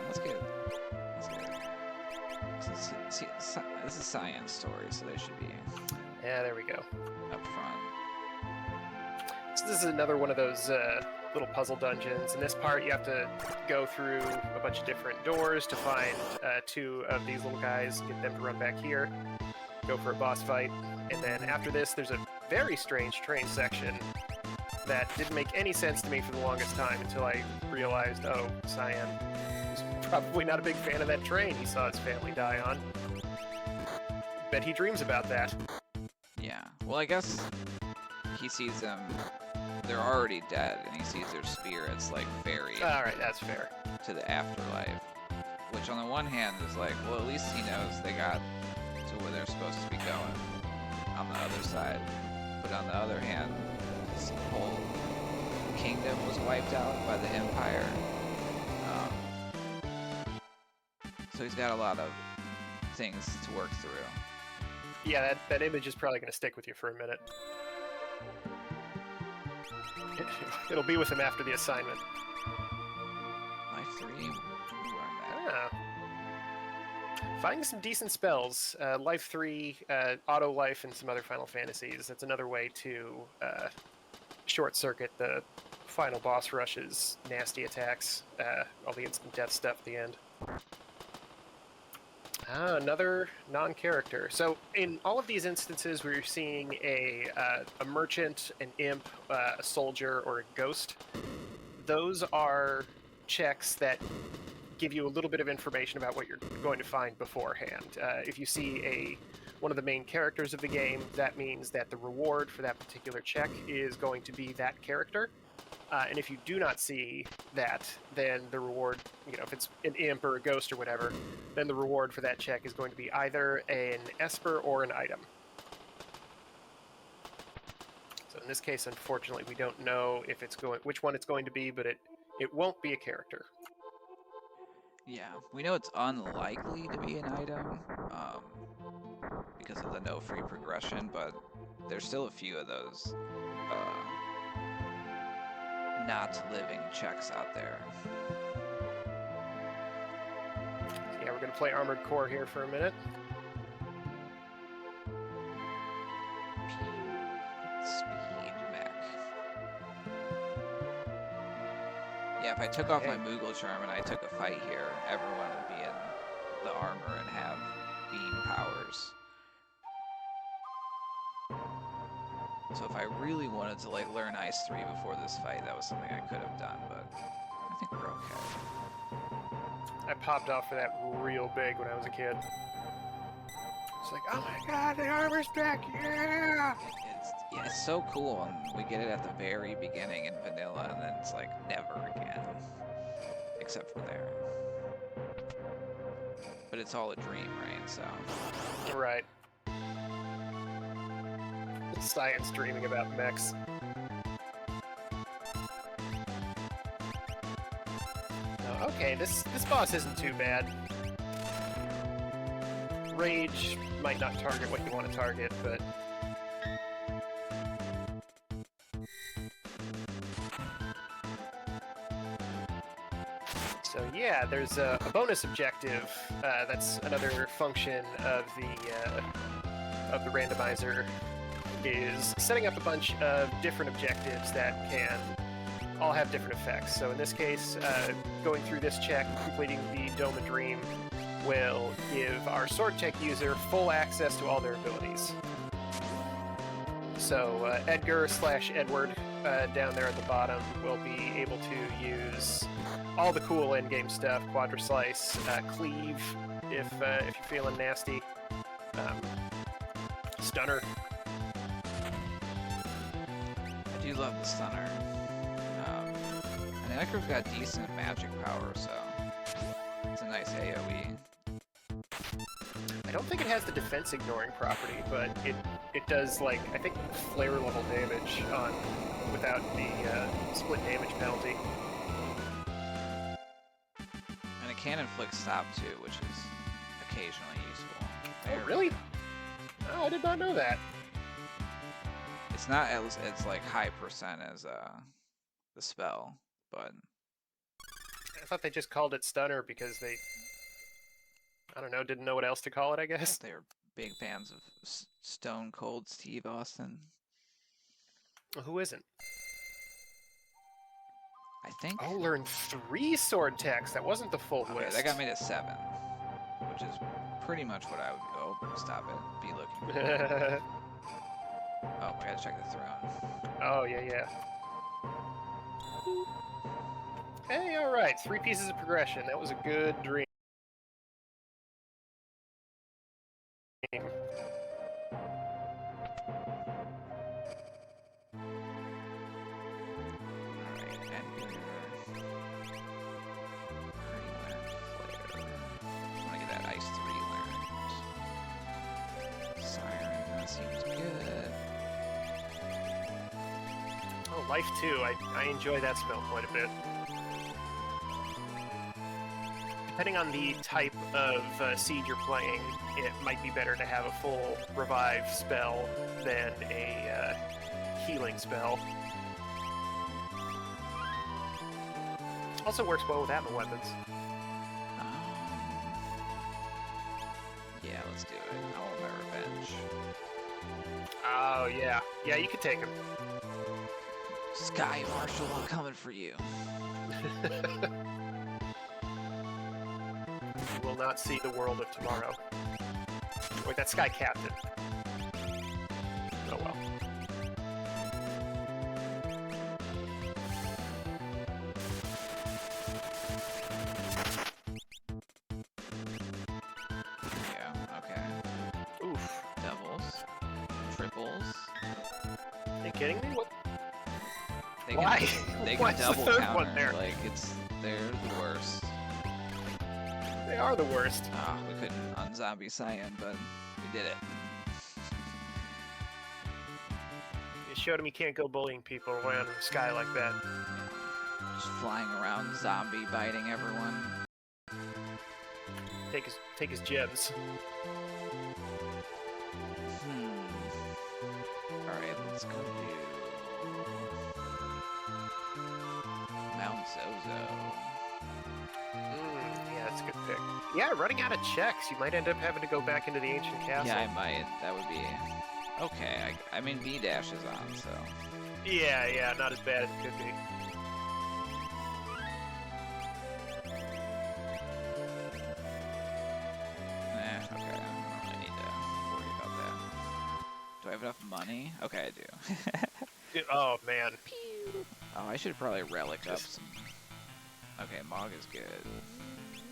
Let's get. This is science story, so they should be Yeah, there we go. up front. So this is another one of those little puzzle dungeons. In this part, you have to go through a bunch of different doors to find 2 of these little guys, get them to run back here, go for a boss fight, and then after this, there's a very strange train section that didn't make any sense to me for the longest time until I realized, oh, Cyan is probably not a big fan of that train he saw his family die on. Bet he dreams about that. Yeah. Well, I guess he sees them. They're already dead, and he sees their spirits like buried Alright, that's fair. to the afterlife. Which, on the one hand, is like, well, at least he knows they got to where they're supposed to be going on the other side. But on the other hand, this whole kingdom was wiped out by the Empire. So he's got a lot of things to work through. Yeah, that image is probably going to stick with you for a minute. It'll be with him after the assignment. Life 3, we learned that. Ah. Finding some decent spells. Life 3, Auto Life, and some other Final Fantasies. That's another way to short-circuit the final boss rush's nasty attacks. All the instant death stuff at the end. Another non-character. So in all of these instances, we're seeing a merchant, an imp, a soldier, or a ghost. Those are checks that give you a little bit of information about what you're going to find beforehand. If you see one of the main characters of the game, that means that the reward for that particular check is going to be that character. And if you do not see that, then the reward, if it's an imp or a ghost or whatever, then the reward for that check is going to be either an esper or an item. So in this case, unfortunately, we don't know if which one it's going to be, but it won't be a character. Yeah, we know it's unlikely to be an item because of the no free progression, but there's still a few of those not living checks out there. Yeah, we're gonna play Armored Core here for a minute. Speed mech. Yeah, if I took off my Moogle charm and I took a fight here, everyone would be in the armor and have beam powers. So if I really wanted to like learn Ice 3 before this fight, that was something I could have done, but I think we're okay. I popped off for that real big when I was a kid. It's like, oh my god, the armor's back, yeah! It's so cool, and we get it at the very beginning in vanilla, and then it's like never again, except for there. But it's all a dream, right? So. Right. Science dreaming about mechs. Oh, okay, this boss isn't too bad. Rage might not target what you want to target, but... So yeah, there's a bonus objective. That's another function of the randomizer, is setting up a bunch of different objectives that can all have different effects. So in this case, going through this check, completing the Dome of Dream, will give our Sword Tech user full access to all their abilities. So Edgar/Edward down there at the bottom will be able to use all the cool in-game stuff: Quadra Slice, Cleave, if you're feeling nasty, Stunner. I do love the Stunner. And Edgar's got decent magic power, so it's a nice AoE. I don't think it has the defense ignoring property, but it does, like, I think flare level damage on without the split damage penalty. And it can inflict stop too, which is occasionally useful. Oh, really? Oh, I did not know that. It's not as like high percent as the spell, but I thought they just called it Stunner because they, I don't know, didn't know what else to call it, I guess. they're big fans of Stone Cold Steve Austin. Well, who isn't? I think. Oh, learn 3 sword techs. That wasn't the full Okay, list. that got me to 7, which is pretty much what I would go. Stop it. Be looking. Oh, I gotta check the throne. Oh, yeah. Hey, alright. 3 pieces of progression. That was a good dream. Alright, Edgar. Already learned Flare. I wanna get that Ice 3 learned. Siren, that seems good. Oh, Life 2. I enjoy that spell quite a bit. Depending on the type of seed you're playing, it might be better to have a full revive spell than a healing spell. Also works well with Atma weapons. Yeah, let's do it. I want my revenge. Oh, yeah. Yeah, you could take him. Sky Marshal, I'm coming for you. You will not see the world of tomorrow. Wait, that's Sky Captain. Oh well. Yeah, okay. Oof. Doubles. Triples. Are you kidding me? What? They Why? Can, they Why can is the double third counter. one there? Like, they're the worst. They are the worst. Ah, we couldn't unzombie Cyan, but we did it. You showed him you can't go bullying people around in the sky like that. Just flying around, zombie biting everyone. Take his jibs. Alright, let's go do... Zozo. Yeah, that's a good pick. Yeah, running out of checks, you might end up having to go back into the ancient castle. Yeah, I might. That would be... Okay, I mean, V-Dash is on, so... Yeah, not as bad as it could be. Okay, I don't really need to worry about that. Do I have enough money? Okay, I do. Oh, man. Oh, I should probably relic up some... Okay, Mog is good.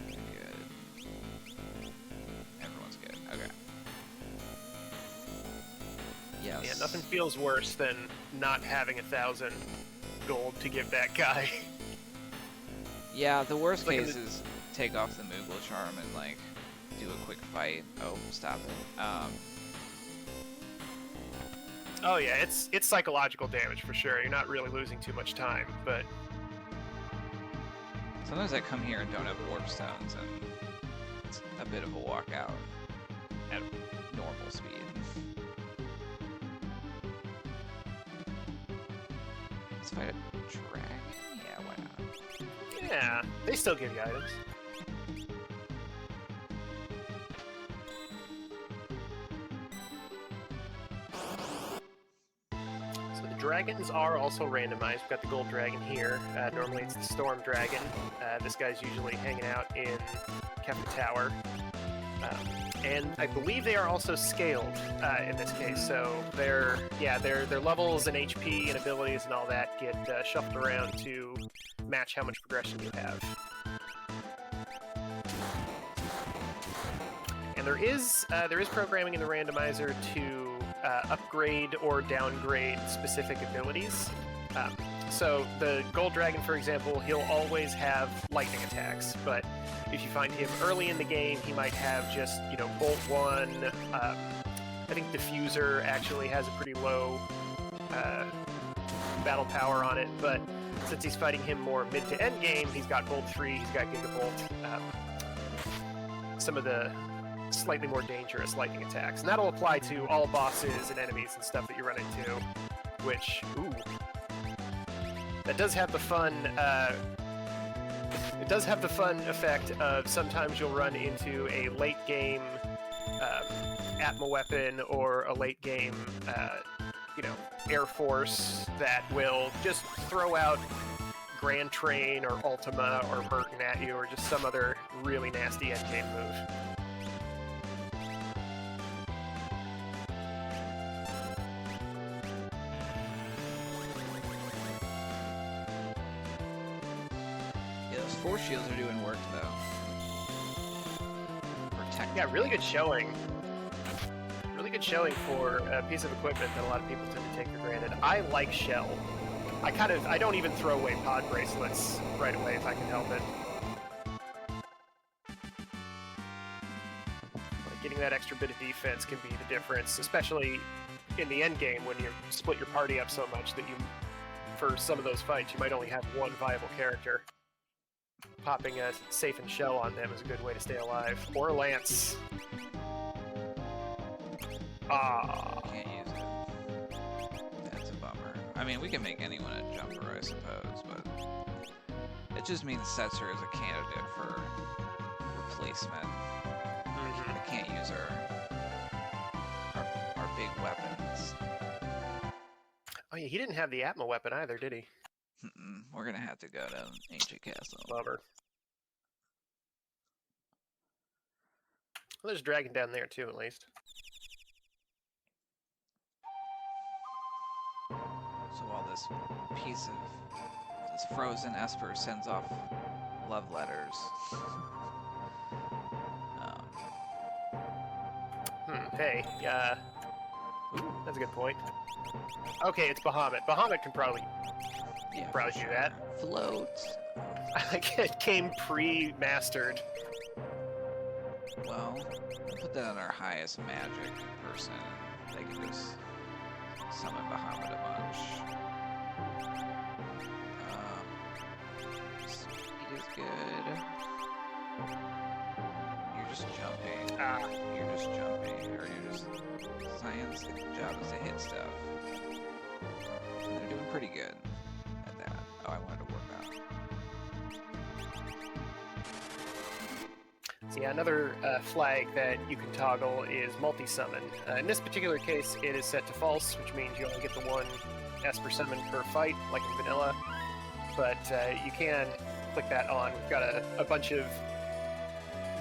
Good. Everyone's good. Okay. Yes. Yeah, nothing feels worse than not having 1,000 gold to give that guy. Yeah, the worst Like case is take off the Moogle Charm and, like, do a quick fight. Oh, stop it. Oh yeah, it's psychological damage for sure. You're not really losing too much time, but... Sometimes I come here and don't have warp stones, and it's a bit of a walkout at normal speed. Let's fight a dragon? Yeah, why not? Yeah, they still give you items. So the dragons are also randomized. We've got the gold dragon here. Normally it's the storm dragon. This guy's usually hanging out in Kefka Tower. And I believe they are also scaled in this case, so their levels and HP and abilities and all that get shuffled around to match how much progression you have. And there is programming in the randomizer to upgrade or downgrade specific abilities. So the gold dragon, for example, he'll always have lightning attacks, but if you find him early in the game, he might have just, Bolt 1. I think Diffuser actually has a pretty low battle power on it, but since he's fighting him more mid to end game, he's got Bolt 3, he's got Gigabolt, some of the slightly more dangerous lightning attacks. And that'll apply to all bosses and enemies and stuff that you run into, which, that does have the fun... It does have the fun effect of sometimes you'll run into a late game Atma weapon or a late game, Air Force that will just throw out Grand Train or Ultima or Burton at you or just some other really nasty endgame move. Force shields are doing work, though. Protect. Yeah, really good showing. Really good showing for a piece of equipment that a lot of people tend to take for granted. I like Shell. I don't even throw away pod bracelets right away if I can help it. Like getting that extra bit of defense can be the difference, especially in the end game when you split your party up so much that for some of those fights, you might only have one viable character. Popping a safe and shell on them is a good way to stay alive. Or Lance. Can't use it. That's a bummer. I mean, we can make anyone a jumper, I suppose, but it just means Setzer is a candidate for replacement. I can't use our big weapons. Oh yeah, he didn't have the Atma weapon either, did he? We're gonna have to go to Ancient Castle. Bummer. Well, there's a dragon down there too, at least. So while this piece of this frozen Esper sends off love letters. Hey, that's a good point. Okay, it's Bahamut. Bahamut can probably do that. Float. It came pre-mastered. Well, we'll put that on our highest magic person. They can just summon Bahamut a bunch. Speed is good. You're just jumping. You're just jumping. Or you're just... Science job is to hit stuff. And they're doing pretty good at that. Oh, I wanted to work out. So yeah, another flag that you can toggle is multi-summon. In this particular case, it is set to false, which means you only get the one Esper summon per fight, like in vanilla. But you can click that on. We've got a bunch of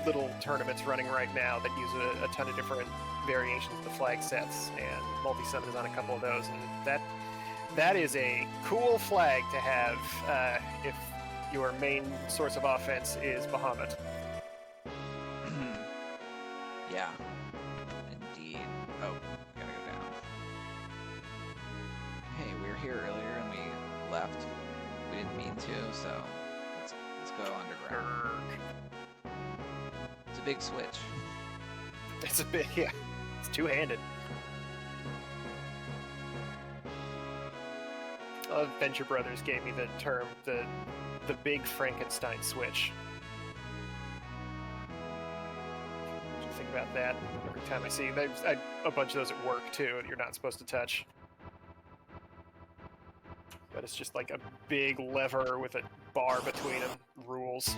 little tournaments running right now that use a ton of different variations of the flag sets, and multi-summon is on a couple of those, and that is a cool flag to have if your main source of offense is Bahamut. Yeah, indeed. Oh, gotta go down. Hey, we were here earlier and we left. We didn't mean to, so let's go underground. It's a big switch. It's a bit, yeah. It's two-handed. Venture Brothers gave me the term the big Frankenstein switch. What do you think about that? Every time I see there's a bunch of those at work too that you're not supposed to touch. But it's just like a big lever with a bar between them. Rules.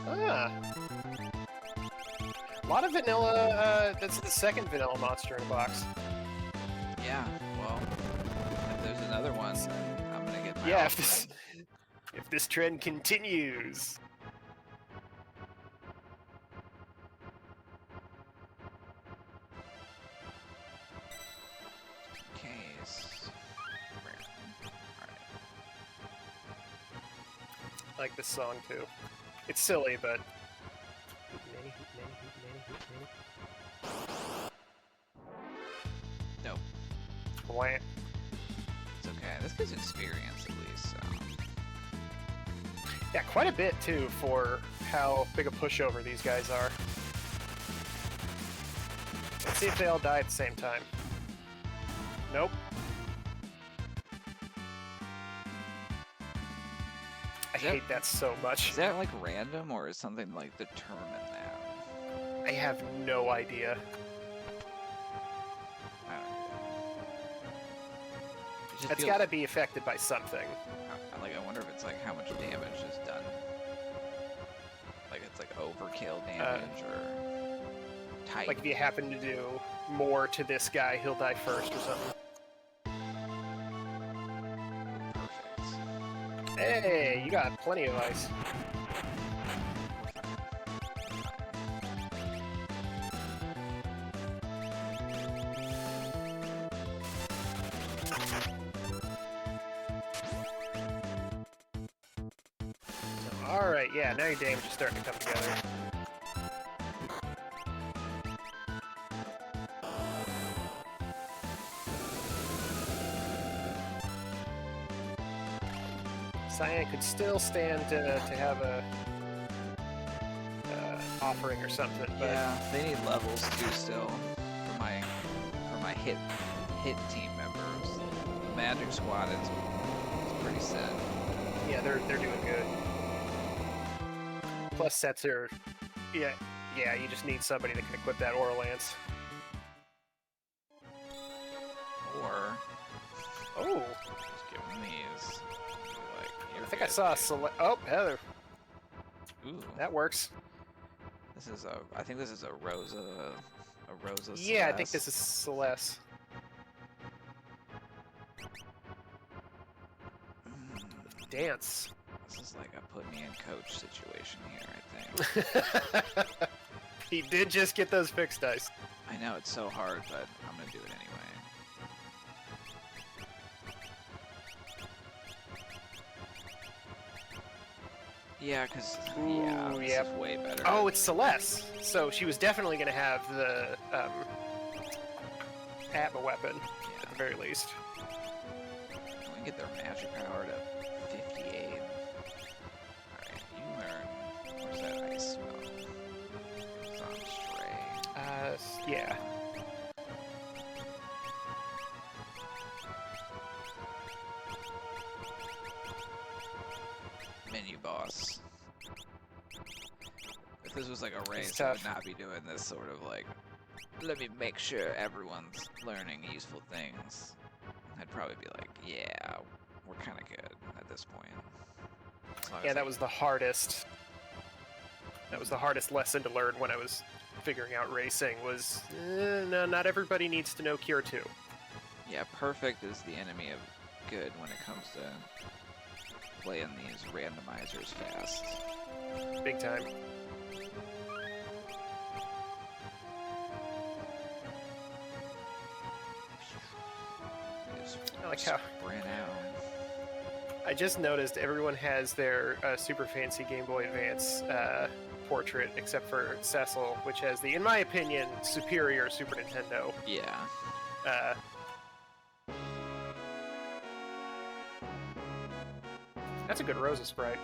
Okay. Ah. A lot of vanilla, that's the second vanilla monster in a box. Yeah, well, if there's another one, I'm gonna get my Yeah, offering. if this trend continues. Case. Alright. I like this song too. It's silly, but Nope. Wah. It's okay. This gives experience at least, so. Yeah, quite a bit too for how big a pushover these guys are. Let's see if they all die at the same time. Nope. I hate that so much. Is that like random or is something like determine that? I have no idea. I don't know. It just It's feels- got to be affected by something. Like, I wonder if it's like how much damage is done. Like it's like overkill damage or type. Like if you happen to do more to this guy, he'll die first or something. Perfect. Hey, you got plenty of ice. Alright, yeah, now your damage is starting to come together. Cyan could still stand to have a offering or something, but Yeah, they need levels too still for my hit team members. The Magic Squad is pretty set. yeah, they're doing good. Plus sets are, yeah, you just need somebody that can equip that Aura Lance. Or Oh, just give them these. Like, I think I saw a oh, Heather, Ooh, that works. this is I think this is a Rosa. Yeah, I think Celeste. this is Celeste. Dance. This is like a put me in coach situation here, I think. He did just get those fixed dice. I know it's so hard, but I'm gonna do it anyway. Yeah, cause yeah, Ooh, this yep. is way better. Oh, it's Celeste. So she was definitely going to have the Atma weapon at the very least. We can get their magic power to 58. Alright, you learn. Where's that ice spell? It's on Stray. Yeah. Menu boss. If this was like a race, It's I would tough. not be doing this sort of like, let me make sure everyone's learning useful things. I'd probably be like, yeah, we're kind of good at this point. As long Yeah, as, that like, was the hardest That was the hardest lesson to learn when I was figuring out racing. Was no, not everybody needs to know Cure 2. Yeah, perfect is the enemy of good when it comes to playing these randomizers fast. Big time. I like how sprint out. I just noticed everyone has their super fancy Game Boy Advance portrait, except for Cecil, which has the, in my opinion, superior Super Nintendo. Yeah. That's a good Rosa sprite.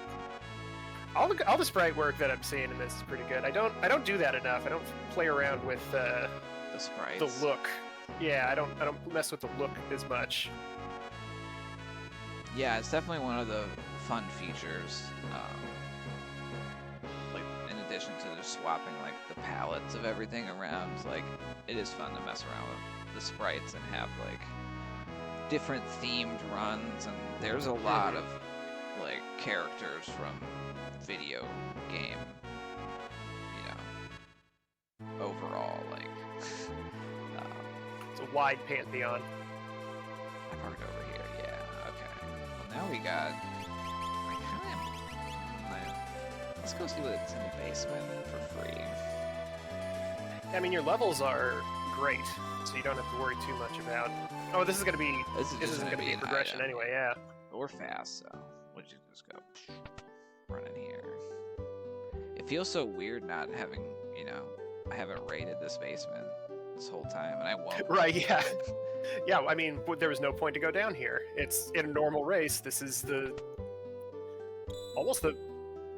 All the sprite work that I'm seeing in this is pretty good. I don't do that enough. I don't play around with The sprites. the look. Yeah, I don't mess with the look as much. Yeah, it's definitely one of the fun features. Like, in addition to just swapping like the palettes of everything around, like it is fun to mess around with the sprites and have like different themed runs. And there's a lot of like characters from video game, overall like. It's a wide pantheon. I parked over here. Yeah. Okay. Well, now we got. Let's go see what's in the basement for free. I mean, your levels are great, so you don't have to worry too much about. Oh, this is gonna be. This isn't gonna be a progression anyway. Yeah. But we're fast, so we'll just go running here. It feels so weird not having, I haven't raided this basement this whole time, and I won't. Right. Yeah. Yeah. I mean, there was no point to go down here. It's in a normal race. This is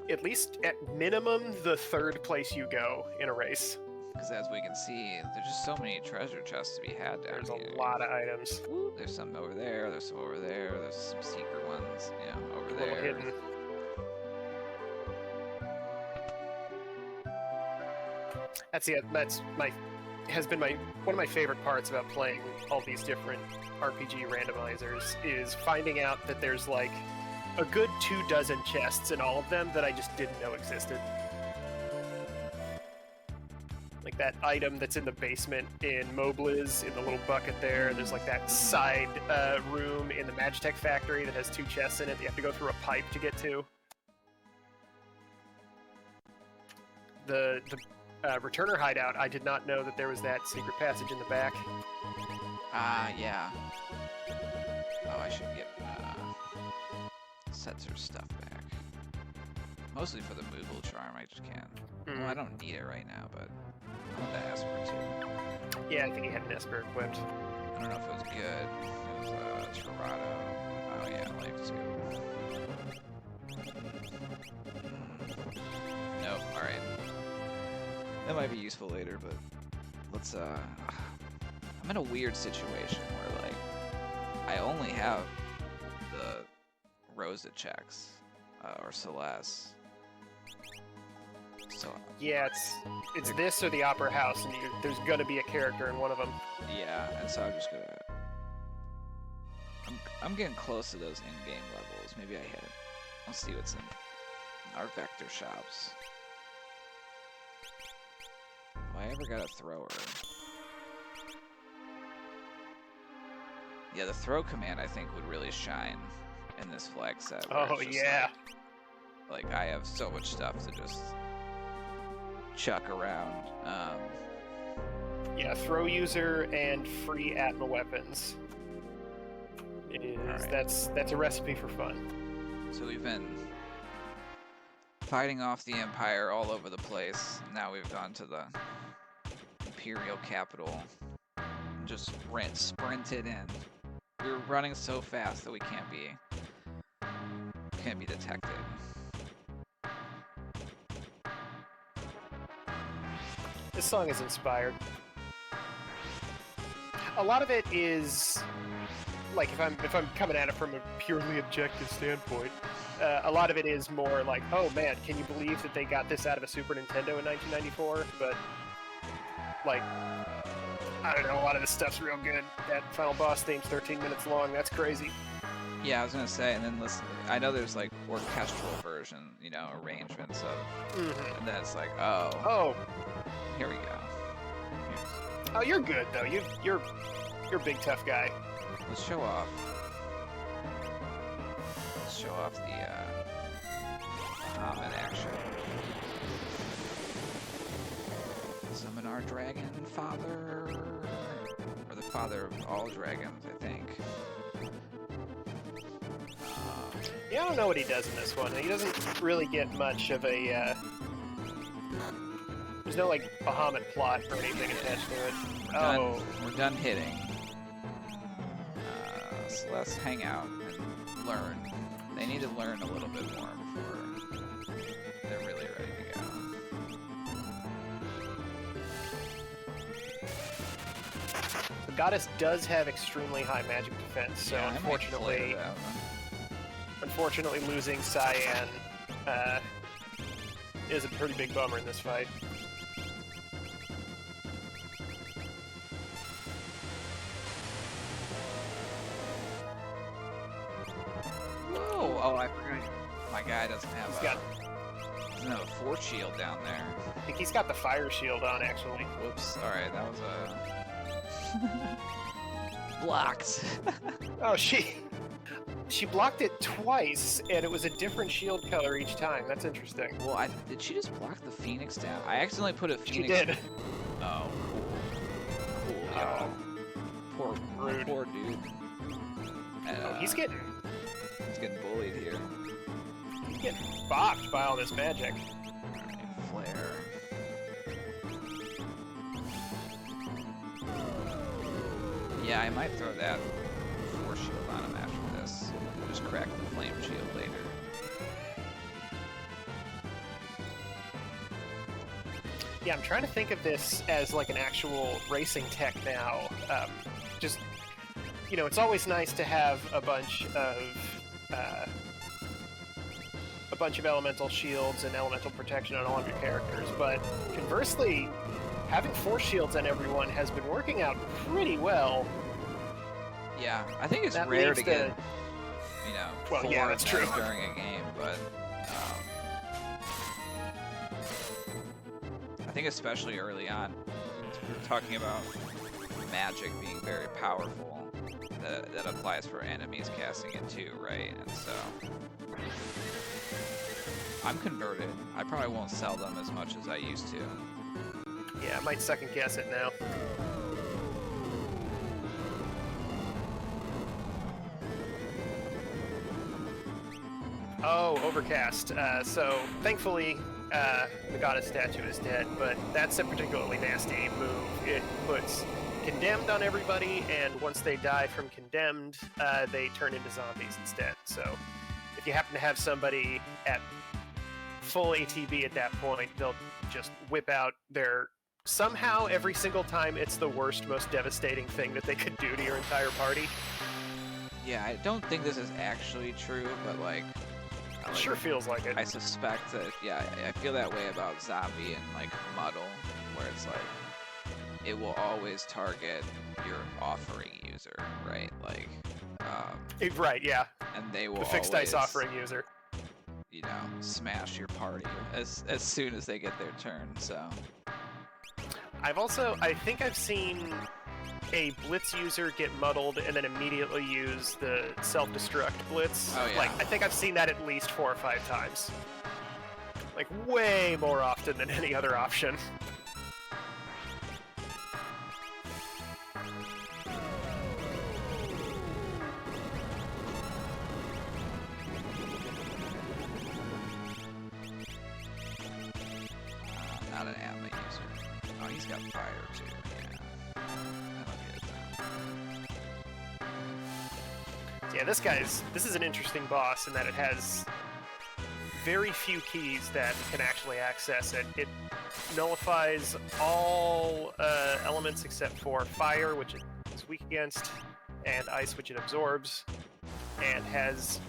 at least at minimum, the third place you go in a race. Because as we can see, there's just so many treasure chests to be had down There's here. a lot of items. Ooh, there's some over there. There's some over there. There's some secret ones, over A little there. hidden. Has been one of my favorite parts about playing all these different RPG randomizers is finding out that there's like a good 24 chests in all of them that I just didn't know existed. Like that item that's in the basement in Mobliz, in the little bucket there. There's like that side room in the Magitech factory that has 2 chests in it that you have to go through a pipe to get to. The Returner hideout, I did not know that there was that secret passage in the back. Yeah. Oh, I should get Setzer's stuff back. Mostly for the Moogle charm, I just can't. Well, I don't need it right now, but I want the Esper too. Yeah, I think he had an Esper equipped. I don't know if it was good. It was Torado. Oh yeah, Life 2. Nope, alright. That might be useful later, but let's I'm in a weird situation where like I only have the Rosa checks or Celeste. So Yeah, it's this or the Opera House, and there's gonna be a character in one of them. yeah, and so I'm just gonna I'm getting close to those in-game levels. Maybe I hit it. I'll see what's in our vector shops. If I ever got a thrower. Yeah, the throw command I think would really shine in this flag set. Where Oh, it's just yeah. Like I have so much stuff to just chuck around. Yeah, throw user and free Atma weapons. Alright. That's a recipe for fun. So we've been fighting off the Empire all over the place. Now we've gone to the Imperial capital and just sprinted in. We were running so fast that we can't be detected. This song is inspired. A lot of it is like if I'm coming at it from a purely objective standpoint, a lot of it is more like, oh man, can you believe that they got this out of a Super Nintendo in 1994? But like, I don't know, a lot of this stuff's real good. That final boss theme's 13 minutes long. That's crazy. Yeah, I was gonna say, and then listen. I know there's like orchestral version, you know, arrangements of, and then it's like, oh, Oh, here we go. oh, you're good though. You're a big tough guy. Let's show off. Let's show off the Bahamut action. Summon our dragon father, or the father of all dragons, I think. Yeah, I don't know what he does in this one. He doesn't really get much of a. There's no like Bahamut plot or anything attached to it. We're done hitting. So let's hang out and learn. They need to learn a little bit more before they're really ready to go. The goddess does have extremely high magic defense, so Yeah, I might play unfortunately, that one. unfortunately, losing Cyan is a pretty big bummer in this fight. Whoa! Oh, I forgot. My guy doesn't have He's got, doesn't have a force shield down there. I think he's got the fire shield on, actually. Whoops. All right, that was a blocked. Oh, she blocked it twice, and it was a different shield color each time. That's interesting. Well, did she just block the Phoenix down? I accidentally put a Phoenix. She did. Oh, cool. Cool. Yeah. Rude. Poor dude. And, Oh, he's getting bullied here. bopped by all this magic. Alright, flare. Yeah, I might throw that force shield on him after this. Just crack the flame shield later. Yeah, I'm trying to think of this as like an actual racing tech now. Just, you know, it's always nice to have a bunch of elemental shields and elemental protection on all of your characters, but conversely, having force shields on everyone has been working out pretty well. Yeah, I think it's That rare leads to get, to- you know, Well, 4 yeah, that's true. events during a game, but I think especially early on, we're talking about magic being very powerful. That applies for enemies casting it too, right? And so I'm converted. I probably won't sell them as much as I used to. Yeah, I might second guess it now. Oh, overcast. So thankfully, the goddess statue is dead, but that's a particularly nasty move. It puts condemned on everybody, and once they die from condemned, they turn into zombies instead. So if you happen to have somebody at full ATB at that point, they'll just whip out their... Somehow, every single time, it's the worst, most devastating thing that they could do to your entire party. Yeah, I don't think this is actually true, but like, It sure feels like it. I suspect that, yeah, I feel that way about Zombie and like Muddle, where it's like, it will always target your offering user, right? Like, Right, yeah. and they will The fixed always, dice offering user. you know, smash your party as soon as they get their turn. So I think I've seen a blitz user get muddled and then immediately use the self-destruct blitz. Oh, yeah. Like, I think I've seen that at least 4 or 5 times. Like, way more often than any other option. not an Atma user. Oh, he's got fire too. Yeah, Yeah, this is an interesting boss in that it has very few keys that can actually access it. It nullifies all elements except for fire, which it is weak against, and ice, which it absorbs, and has,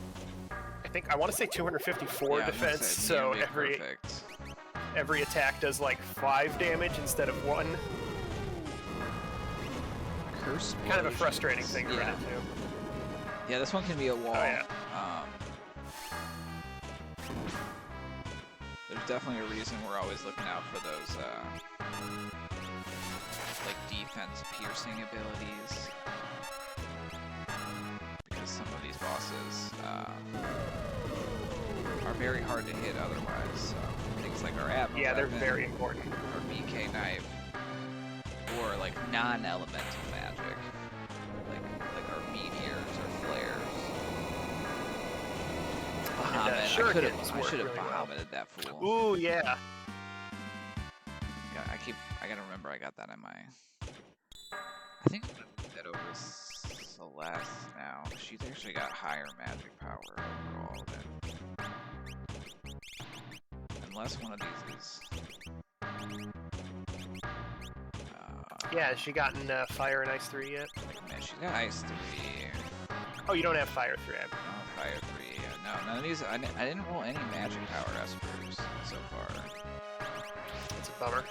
I want to say 254 Yeah, defense, say, so DMV perfect. every attack does like 5 damage instead of 1. Curse Kind of a explosions. frustrating thing to run Yeah. into. Yeah, this one can be a wall. Oh, yeah. There's definitely a reason we're always looking out for those, like, defense piercing abilities. Because some of these bosses are very hard to hit otherwise. So things like our Admiral Yeah, they're weapon, very important. or BK knife, or like non-elemental magic, like our meteors or flares. Bahamut. I should shurikens have work really well. Bahamuted that fool. Ooh, yeah. I gotta remember I got that in my. I think I'm gonna head over to Celeste now. She's actually got higher magic power overall than. Unless one of these is. Yeah, has she gotten Fire and Ice 3 yet? Man, she's got Ice 3. Oh, you don't have Fire 3. No, Fire 3. No, none of these. I didn't roll any magic power espers so far. It's a bummer.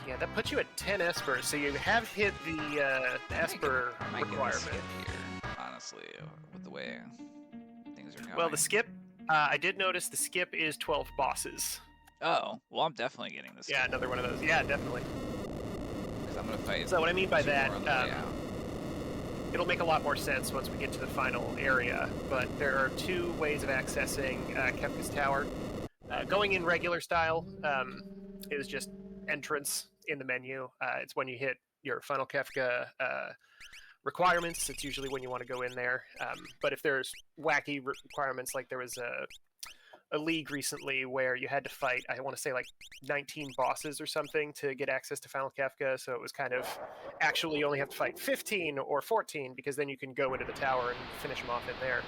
Yeah, that puts you at 10 Espers, so you have hit the Esper I might requirement. get a skip here, honestly, with the way things are going. Well, the skip, I did notice the skip is 12 bosses. Oh, well, I'm definitely getting this. Yeah, another one of those. Yeah, definitely. Because I'm gonna fight. So what I mean by 2 that, more on the way out. it'll make a lot more sense once we get to the final area, but there are 2 ways of accessing Kefka's Tower. Going in regular style is just entrance in the menu. It's when you hit your final Kefka requirements. It's usually when you want to go in there. But if there's wacky requirements, like there was a league recently where you had to fight, I want to say like 19 bosses or something to get access to Final Kefka, so it was kind of actually you only have to fight 15 or 14 because then you can go into the tower and finish them off in there.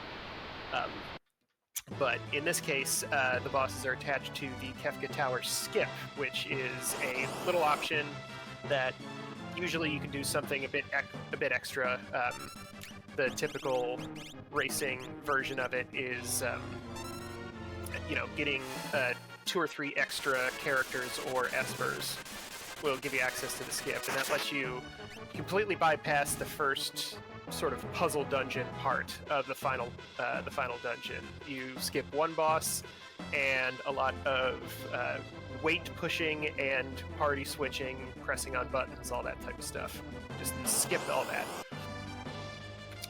But in this case, the bosses are attached to the Kefka Tower skip, which is a little option that usually you can do something a bit extra. The typical racing version of it is getting 2 or 3 extra characters or espers will give you access to the skip, and that lets you completely bypass the first sort of puzzle dungeon part of the final dungeon. You skip one boss and a lot of weight pushing and party switching, pressing on buttons, all that type of stuff. Just skip all that.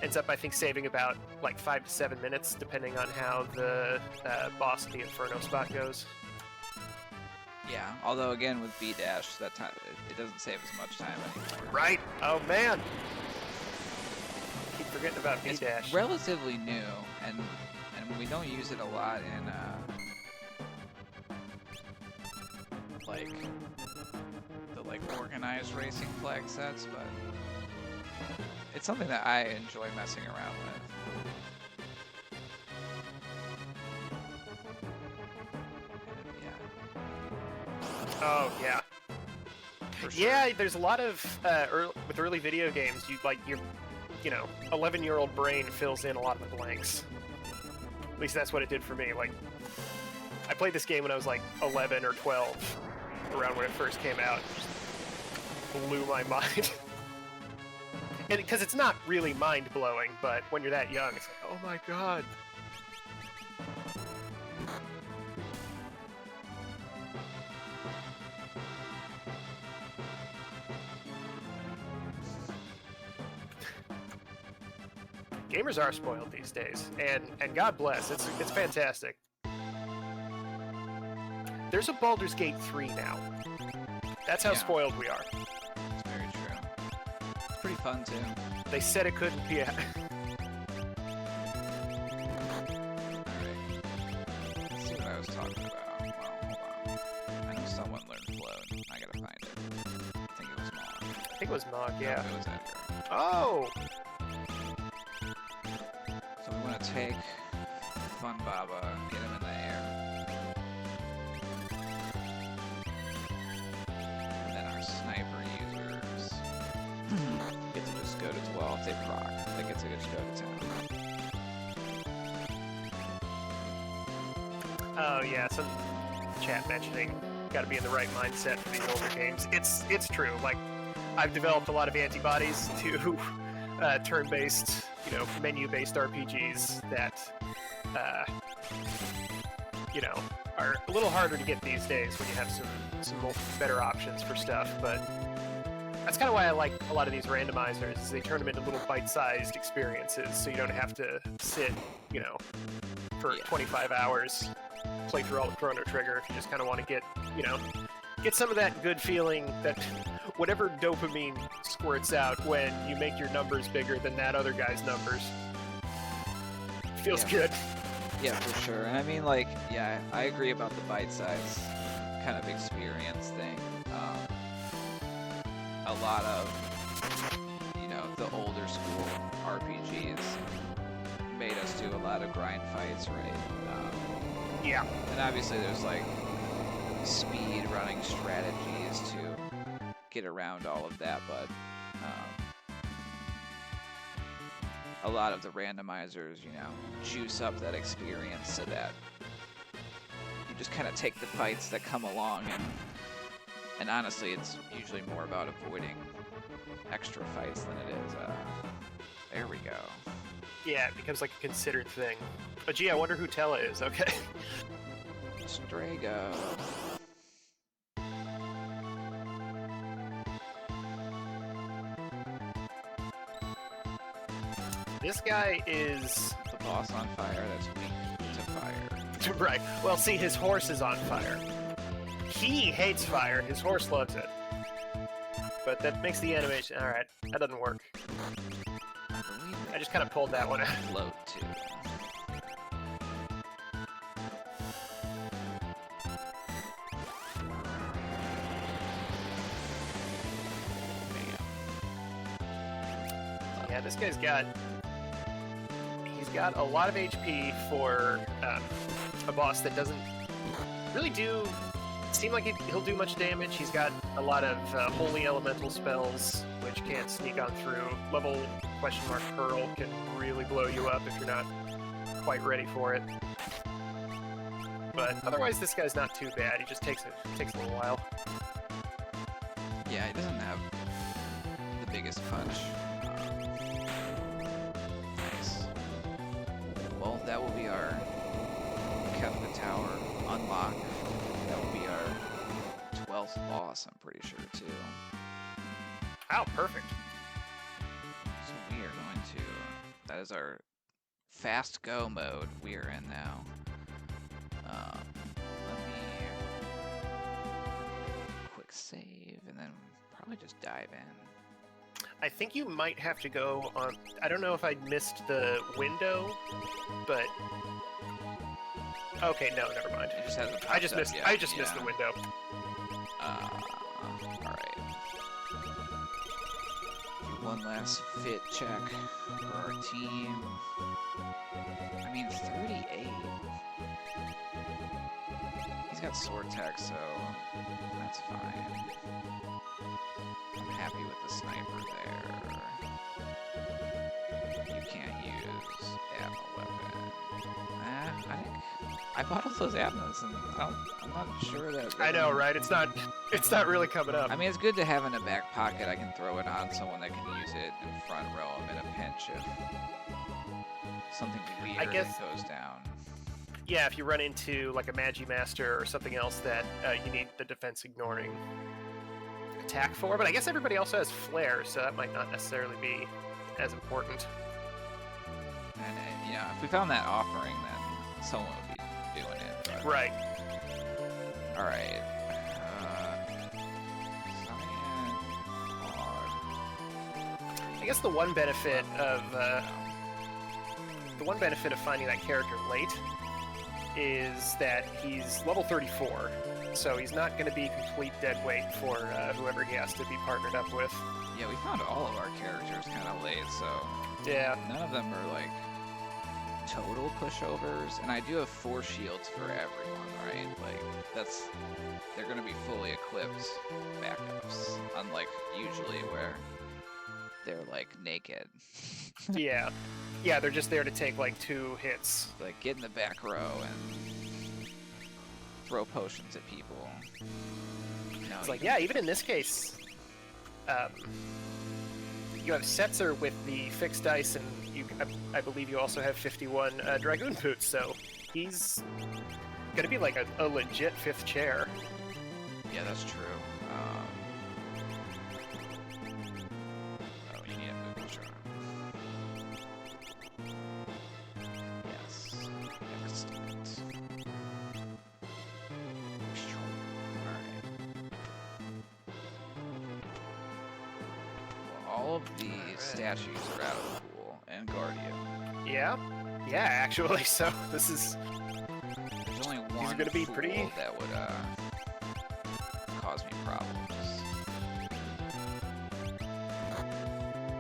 Ends up, I think, saving about like 5 to 7 minutes, depending on how the boss in the Inferno spot goes. Yeah, although again with B dash, that time it doesn't save as much time anymore. Right? Oh man, keep forgetting about B It's dash. relatively new, and we don't use it a lot in like the organized racing flag sets, but it's something that I enjoy messing around with. Oh yeah. For sure. Yeah, there's a lot of with early video games, your 11-year-old brain fills in a lot of the blanks. At least that's what it did for me. Like, I played this game when I was like 11 or 12, around when it first came out. It just blew my mind. And because it's not really mind-blowing, but when you're that young, it's like, oh my god. Gamers are spoiled these days, and God bless, it's fantastic. There's a Baldur's Gate 3 now. That's how spoiled we are. It's very true. It's pretty fun too. They said it couldn't be. Alright. Let's see what I was talking about. Well, hold on. I know someone learned float. I gotta find it. I think it was Mog. I think it was Mog, yeah. No, it was Edgar. Oh! So we want to take Fun Baba, get him in the air. And then our sniper users get to just go to 12. They proc. They get to just go to 10. Oh yeah, some chat mentioning got to be in the right mindset for these older games. It's true. Like, I've developed a lot of antibodies to turn-based, menu-based RPGs that, are a little harder to get these days when you have some better options for stuff. But that's kind of why I like a lot of these randomizers, is they turn them into little bite-sized experiences, so you don't have to sit, for 25 hours, play through all the Chrono Trigger. You just kind of want to get some of that good feeling that whatever dopamine squirts out when you make your numbers bigger than that other guy's numbers. Feels good. Yeah, for sure. And I mean, I agree about the bite-size kind of experience thing. A lot of, the older school RPGs made us do a lot of grind fights, right? Yeah. And obviously there's speed running strategies to get around all of that, but a lot of the randomizers, juice up that experience so that you just kind of take the fights that come along, and honestly, it's usually more about avoiding extra fights than it is. There we go. Yeah, it becomes like a considered thing. But gee, I wonder who Tella is. Okay. Strago. This guy is The boss on fire that's weak to fire. right. Well, see, his horse is on fire. He hates fire. His horse loves it. But that makes the animation... Alright, that doesn't work. I just kind of pulled that one out. Float too. Yeah, this guy's got... He's got a lot of HP for a boss that doesn't really seem like he'll do much damage. He's got a lot of holy elemental spells, which can't sneak on through. Level Pearl can really blow you up if you're not quite ready for it. But otherwise, this guy's not too bad. He just takes a little while. Yeah, he doesn't have the biggest punch. Nice. Well, that will be our Kefka Tower unlock. That will be our 12th boss, I'm pretty sure, too. Oh, perfect. So we are going to... That is our fast go mode we are in now. Let me... Quick save, and then probably just dive in. I think you might have to go on... I don't know if I missed the window, but... Okay, no, never mind. It just hasn't I just popped up missed. yet. I just missed the window. All right. Do one last fit check for our team. I mean, 38. He's got sword tech, so that's fine. I'm happy with the sniper there. You can't use ammo weapon. I bought all those ammo, and I'm not sure that... I know, right? It's not really coming up. I mean, it's good to have in a back pocket. I can throw it on someone that can use it in front row in a pinch if something weird goes down. Yeah, if you run into like a Magi Master or something else that you need the defense ignoring attack for, but I guess everybody also has flare, so that might not necessarily be as important. And if we found that offering, then someone would be doing it. But... Right. All right. I guess the one benefit of finding that character late is that he's level 34, so he's not going to be complete dead weight for whoever he has to be partnered up with. Yeah, we found all of our characters kind of late, so yeah, none of them are like total pushovers, and I do have 4 shields for everyone, right? Like they're going to be fully equipped backups, unlike usually where they're like naked. yeah, they're just there to take like 2 hits. Like get in the back row and throw potions at people. It's like, yeah, even in this case, you have Setzer with the fixed dice, and I believe you also have 51 Dragoon boots, so he's gonna be like a legit 5th chair. Yeah, that's true. Oh, you need a movement charm. Yes. Excellent. Alright. Well, all of the statues are out of the pool and Guardian. Yeah, actually. So this is There's only one gonna be fool pretty- that would cause me problems.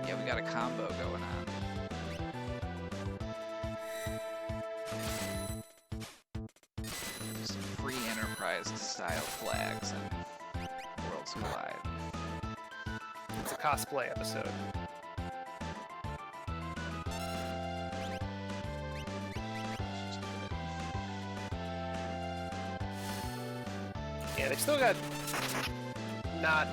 Yeah, we got a combo going on. Some free Enterprise style flags and Worlds Collide. it's a cosplay episode. Yeah, they've still got not,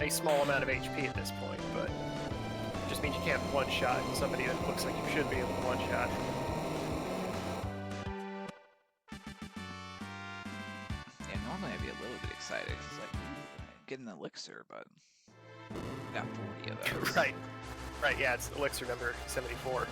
a small amount of HP at this point, but it just means you can't one-shot somebody that looks like you should be able to one-shot. Yeah, normally I'd be a little bit excited because it's like, ooh, I'm getting an elixir, but I got 40 of those. Right, yeah, it's elixir number 74.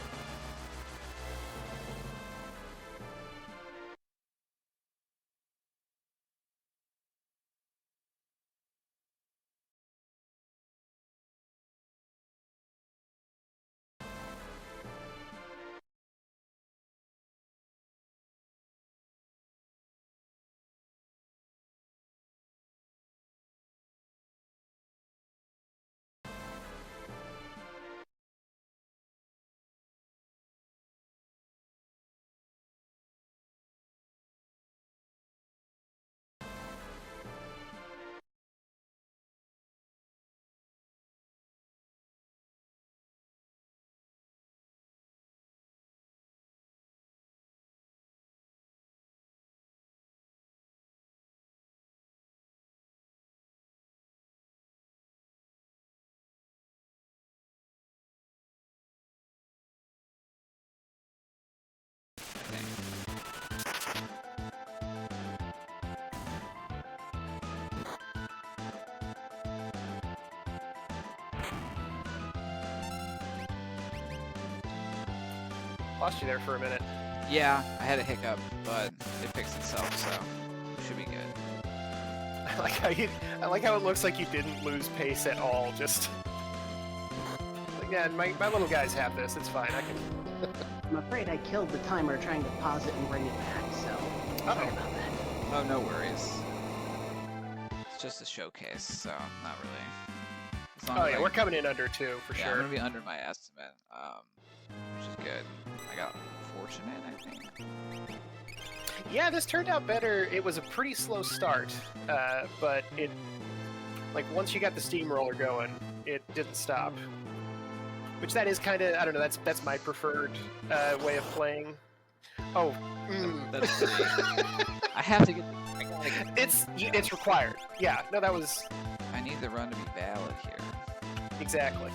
Lost you there for a minute. Yeah, I had a hiccup, but it fixed itself, so should be good. I like how it looks like you didn't lose pace at all. Just like, yeah, my little guys have this. It's fine. I can. I'm afraid I killed the timer trying to pause it and bring it back, so sorry about that. Oh, no worries. It's just a showcase, so not really. As long Oh as yeah, we're coming in under 2 for yeah, sure. I'm gonna be under my estimate, which is good. I got fortunate, I think. Yeah, this turned out better. It was a pretty slow start, but it, like, once you got the steamroller going, it didn't stop. Which that is kind of, I don't know, that's my preferred way of playing. Oh, That's funny. I have to get. I gotta get. it's required. Yeah, no, that was I need the run to be valid here. exactly.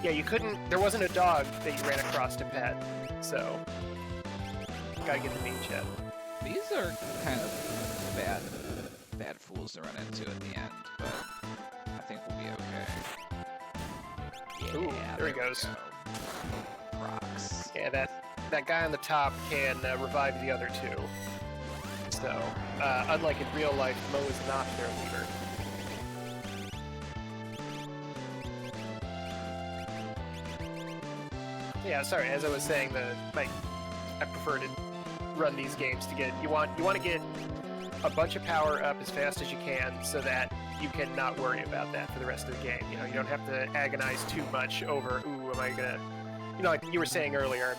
Yeah, you couldn't. There wasn't a dog that you ran across to pet, so gotta get the meat yet. These are kind of bad fools to run into at the end, but I think we'll be okay. Ooh, Yeah, there he we goes. go. Procs. Yeah, that guy on the top can revive the other 2. So, unlike in real life, Mo is not their leader. Yeah, sorry. As I was saying, I prefer to run these games to get you want to get a bunch of power up as fast as you can, so that you can not worry about that for the rest of the game. You know, you don't have to agonize too much over, ooh, am I gonna, like you were saying earlier.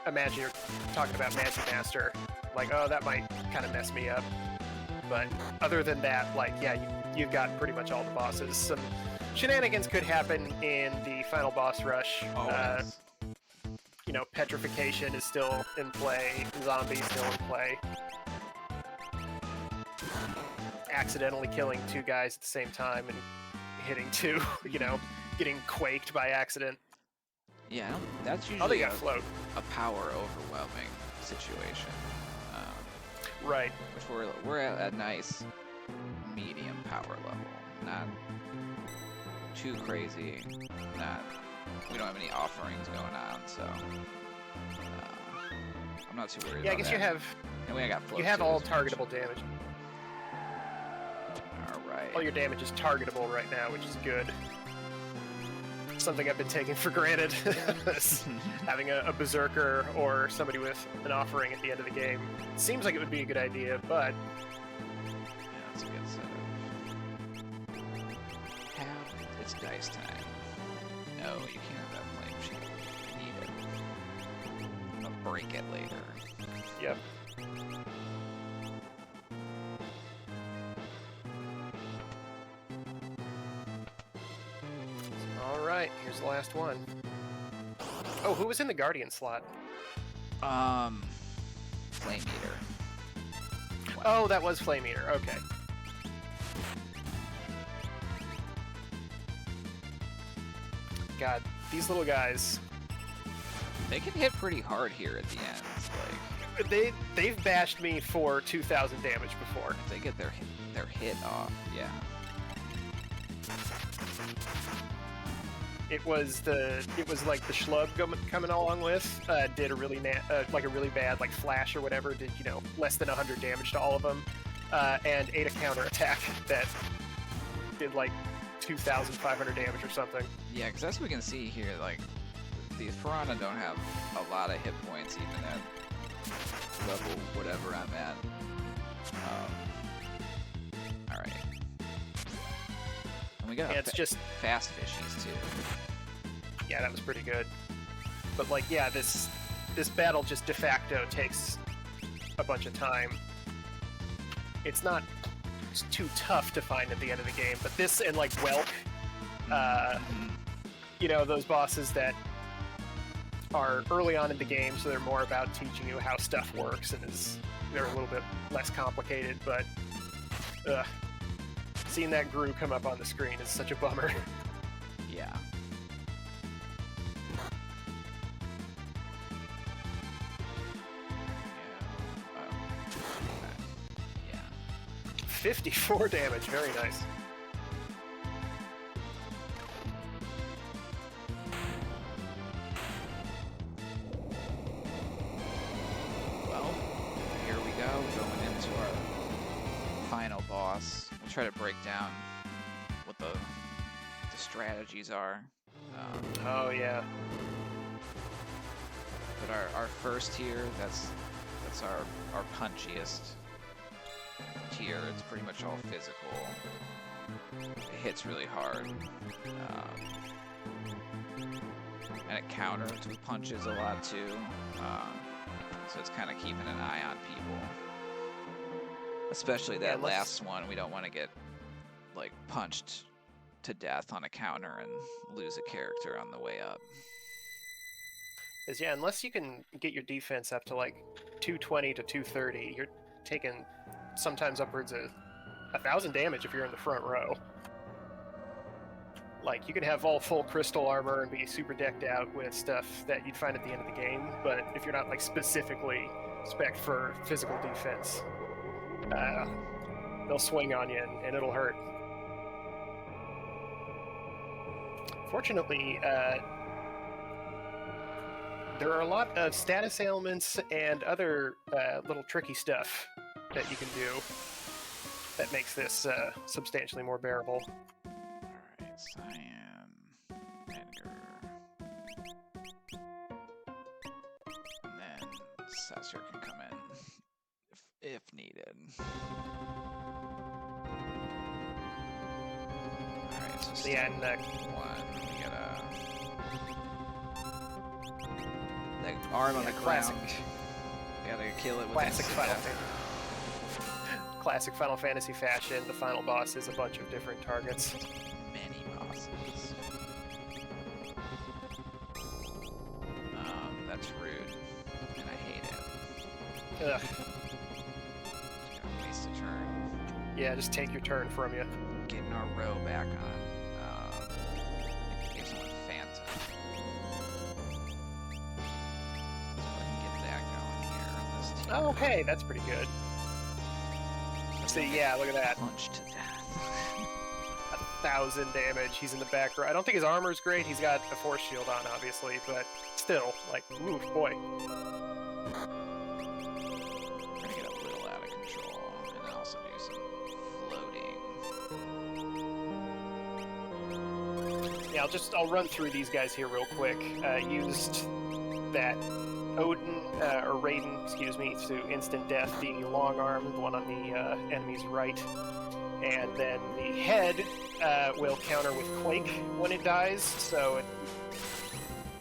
Imagine you're talking about Magic Master, like, oh, that might kind of mess me up. But other than that, like, yeah, you've got pretty much all the bosses. Some shenanigans could happen in the final boss rush. Always. Petrification is still in play, zombies still in play. Accidentally killing 2 guys at the same time and hitting 2, getting quaked by accident. Yeah, that's Oh, they usually got float. a power overwhelming situation. Right. Which we're at a nice medium power level, not too crazy. We don't have any offerings going on, so I'm not too worried. Yeah, I about guess that. And we got float you have too, all as you mentioned. targetable damage. All right. All your damage is targetable right now, which is good. Something I've been taking for granted. Having a berserker or somebody with an offering at the end of the game seems like it would be a good idea, but Yeah, that's a good setup. It's dice time. No, you can't have that flame shield. You need it. I'll break it later. yep. All right, here's the last one. Oh, who was in the Guardian slot? Flame Eater. Oh, that was Flame Eater. Okay. God, these little guys. They can hit pretty hard here at the end. They've bashed me for 2,000 damage before. If they get their hit off, yeah. It was like the schlub coming along with did a really like a really bad like flash or whatever, did less than 100 damage to all of them, and ate a counter attack that did like 2,500 damage or something. Yeah, because as we can see here, like these piranha don't have a lot of hit points even at level whatever I'm at. All right. And we got Yeah, it's just fast fishies too. yeah, that was pretty good. But like, yeah, this battle just de facto takes a bunch of time. It's not too tough to find at the end of the game, but this and like Whelp, those bosses that are early on in the game, so they're more about teaching you how stuff works, and they're a little bit less complicated, but seeing that Gru come up on the screen is such a bummer. Yeah. Yeah. 54 damage, very nice. Well, here we go, going into our final boss. We'll try to break down what the strategies are. Oh yeah. But our first tier, that's our punchiest tier. It's pretty much all physical. It hits really hard. And it counters with punches a lot too. So it's kind of keeping an eye on people. Especially that last one, we don't want to get like punched to death on a counter and lose a character on the way up. Is yeah, unless you can get your defense up to like 220 to 230, you're taking sometimes upwards of 1,000 damage if you're in the front row. Like, you can have all full crystal armor and be super decked out with stuff that you'd find at the end of the game, but if you're not like specifically spec'd for physical defense, they'll swing on you and it'll hurt. Fortunately, there are a lot of status ailments and other little tricky stuff that you can do that makes this substantially more bearable. Alright, Cyan, Edgar. And then Sessor can come in if needed. Alright, so Yeah, and one, we gotta... The arm on the classic. ground. We gotta kill it with Classic Final Fantasy fashion. The final boss is a bunch of different targets. Many bosses. That's rude, and I hate it. Ugh. Just gonna waste a turn. Yeah, just take your turn from you. Getting our row back on. Oh, hey, that's pretty good. So yeah, look at that. Punch to death. 1,000 damage. He's in the back row. I don't think his armor's great. He's got a force shield on, obviously, but still, like, oof, boy. We're gonna get a little out of control, and then also do some floating. Yeah, I'll run through these guys here real quick. Used that Odin, or Raiden, excuse me, to instant death the long arm, the one on the enemy's right. And then the head will counter with Quake when it dies, so it's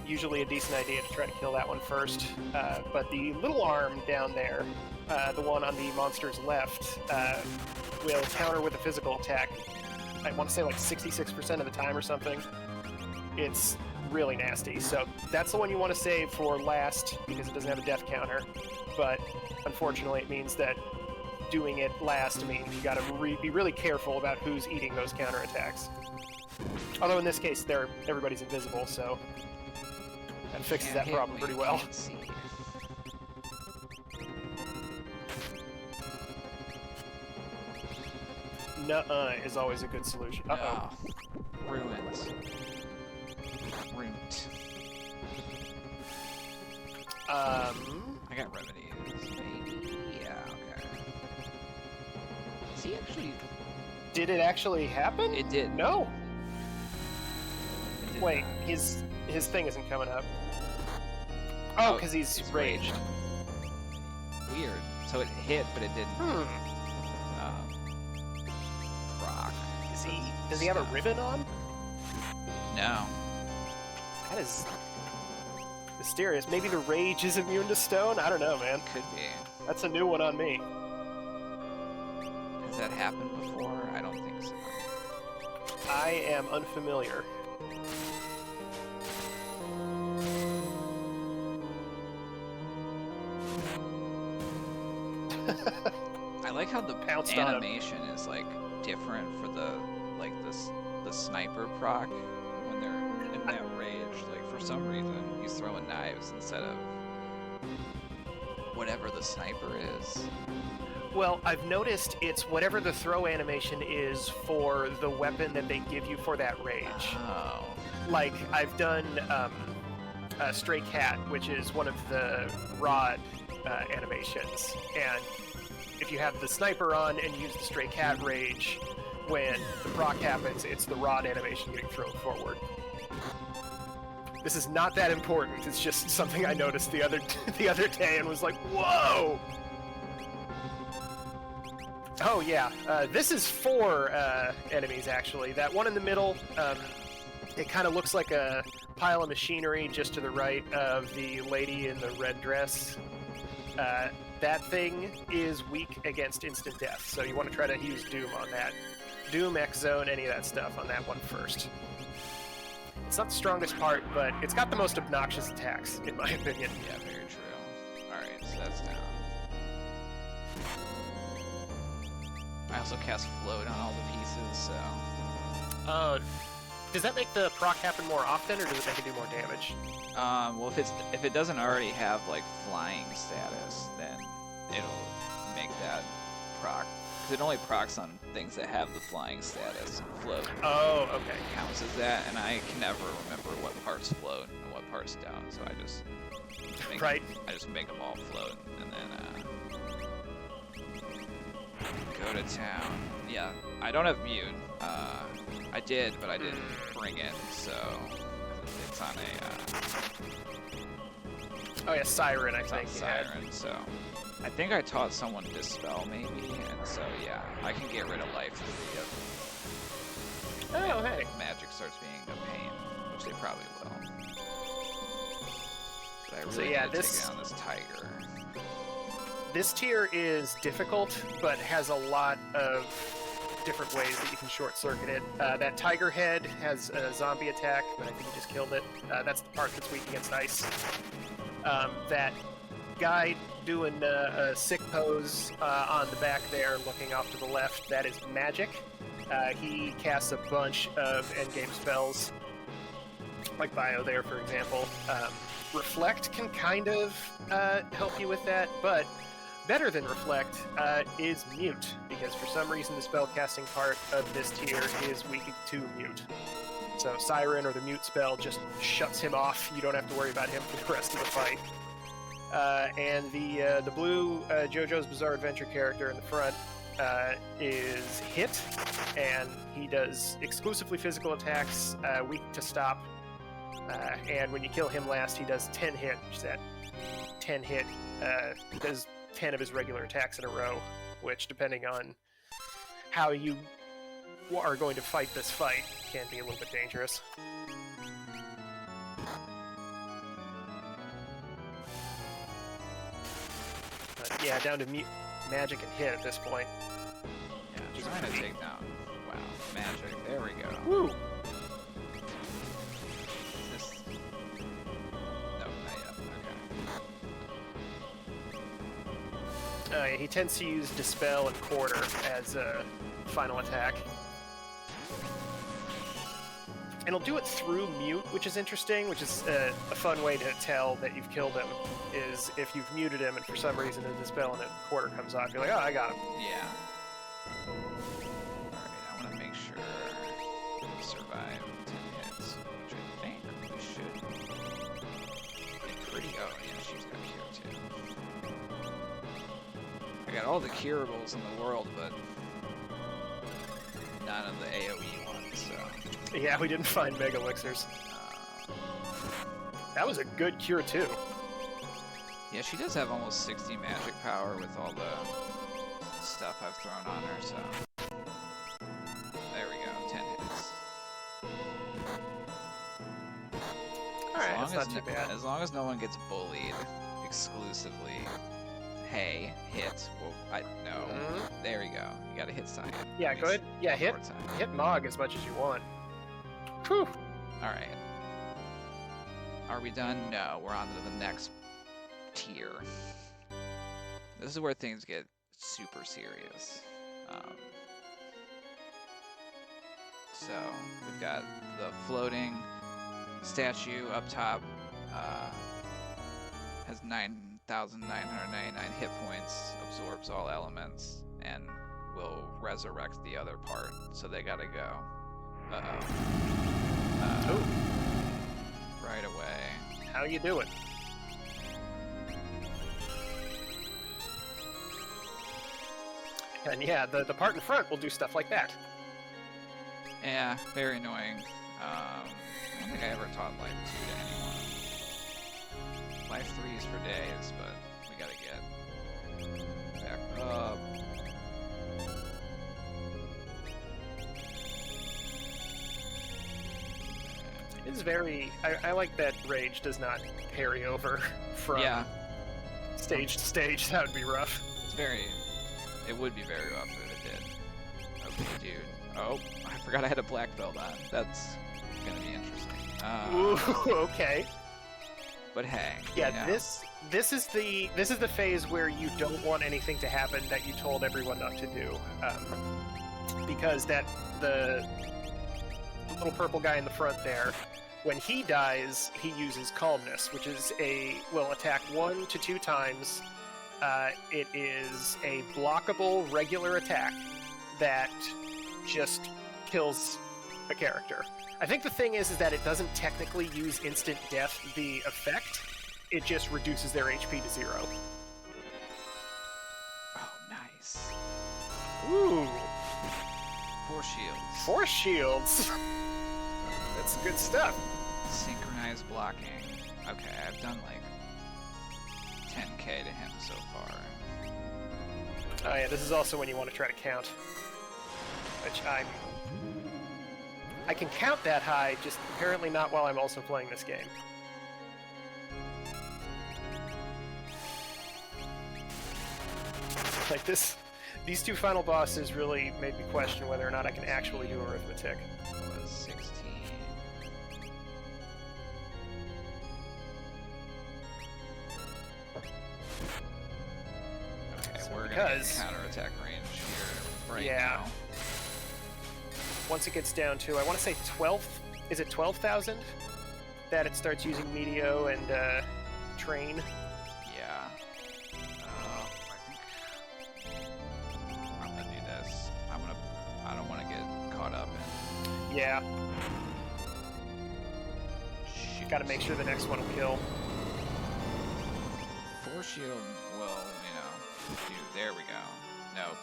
usually a decent idea to try to kill that one first. But the little arm down there, the one on the monster's left, will counter with a physical attack. I want to say like 66% of the time or something. It's really nasty, so that's the one you want to save for last because it doesn't have a death counter, but unfortunately it means that doing it last means you gotta be really careful about who's eating those counterattacks. Although in this case, everybody's invisible, so that fixes that problem pretty well. Nuh-uh is always a good solution. Uh-oh. Oh, ruins. Ruined. I got remedies. Maybe? Yeah, okay. Is he actually... Did it actually happen? It did. No. It did Wait, not. his thing isn't coming up. Oh, because he's raged. Weird. So it hit, but it didn't. Proc. Does he have a ribbon on? No. That is mysterious. Maybe the rage is immune to stone? I don't know, man. Could be. That's a new one on me. Has that happened before? I don't think so. I am unfamiliar. I like how the Pounced on him. animation is like different for the sniper proc when they're in that rage. Like for some reason he's throwing knives instead of whatever the sniper is. Well, I've noticed it's whatever the throw animation is for the weapon that they give you for that rage. Oh. Like, I've done Stray Cat, which is one of the rod animations, and if you have the sniper on and use the Stray Cat rage, when the proc happens, it's the rod animation getting thrown forward. This is not that important, it's just something I noticed the other day and was like, whoa! Oh yeah, this is 4 enemies actually. That one in the middle, it kind of looks like a pile of machinery just to the right of the lady in the red dress. That thing is weak against instant death, so you want to try to use Doom on that. Doom, X-Zone, any of that stuff on that one first. It's not the strongest part, but it's got the most obnoxious attacks, in my opinion. Yeah, very true. Alright, so that's down. I also cast float on all the pieces, so... Does that make the proc happen more often, or does it make it do more damage? Well, if it doesn't already have like flying status, then it'll make that proc. Because it only procs on things that have the flying status. Float. Oh, okay. Counts as that, and I can never remember what parts float and what parts don't. So I just make Right. I just make them all float, and then go to town. Yeah, I don't have mute. I did, but I didn't bring it, so it's on a. Oh yeah, Siren, I It's on think. Siren, so I think I taught someone Dispel maybe, and so yeah, I can get rid of life if Oh, hey. magic starts being a pain, which they probably will. But I really So, yeah, need to this- take down this tiger. This tier is difficult, but has a lot of different ways that you can short-circuit it. That tiger head has a zombie attack, but I think he just killed it. That's the part that's weak against ice. That guy doing a sick pose on the back there, looking off to the left, that is magic. He casts a bunch of endgame spells, like Bio there, for example. Reflect can kind of help you with that, but better than Reflect is Mute, because for some reason the spellcasting part of this tier is weak to Mute. So Siren or the Mute spell just shuts him off. You don't have to worry about him for the rest of the fight. And the blue JoJo's Bizarre Adventure character in the front is Hit, and he does exclusively physical attacks, weak to stop. And when you kill him last, he does 10 hit, which is that 10 hit. He does 10 of his regular attacks in a row, which, depending on how you are going to fight this fight, can be a little bit dangerous. But yeah, down to magic and hit at this point. Yeah, trying to take down. Wow, magic. There we go. Woo! Is this... No, not yet. Okay. He tends to use Dispel and Quarter as a final attack. And he'll do it through Mute, which is interesting, which is a fun way to tell that you've killed him, is if you've muted him and for some reason a Dispel and a Quarter comes off, you're like, oh, I got him. Yeah. Alright, I want to make sure we survive 10 hits, which I think we should be pretty... Oh, yeah, she's got cure too. I got all the curables in the world, but none of the AoE ones, so... Yeah, we didn't find Mega Elixirs. That was a good cure, too. Yeah, she does have almost 60 magic power with all the stuff I've thrown on her, so... There we go, 10 hits. Alright, that's not too bad. As long as no one gets bullied exclusively. Hey, hit. Well, no. There we go. You gotta hit Cyan. Yeah, go ahead. Yeah, hit Mog as much as you want. Whew. Alright. Are we done? No, we're on to the next tier. This is where things get super serious. So, we've got the floating statue up top. Has 9,999 hit points, absorbs all elements, and will resurrect the other part. So they gotta go. Right away. How you doing? And yeah, the part in front will do stuff like that. Yeah, very annoying. I don't think I ever taught Life 2 to anyone. Life 3 is for days, but we gotta get back up. It's very... I like that Rage does not parry over from stage to stage. That would be rough. It's very... It would be very rough if it did. Okay, dude. Oh, I forgot I had a black belt on. That's gonna be interesting. Ooh, okay. But hey. Yeah, you know. this is the phase where you don't want anything to happen that you told everyone not to do, because the little purple guy in the front there, when he dies, he uses Calmness, which is will attack 1 to 2 times. It is a blockable regular attack that just kills a character. I think the thing is that it doesn't technically use instant death, the effect. It just reduces their HP to 0. Oh, nice. Ooh. 4 shields. 4 shields. That's good stuff. Synchronized blocking. Okay, I've done like 10k to him so far. Oh yeah, this is also when you want to try to count. Which I can count that high, just apparently not while I'm also playing this game. Like these 2 final bosses really made me question whether or not I can actually do arithmetic. That was 16. Okay, So we're gonna because- get counterattack range here right Yeah. now. Once it gets down to, I want to say 12, is it 12,000? That it starts using Meteo and Train. Yeah. I think Yeah. Got to make sure the next one will kill. Force shield will, you know, do. There we go. Nope.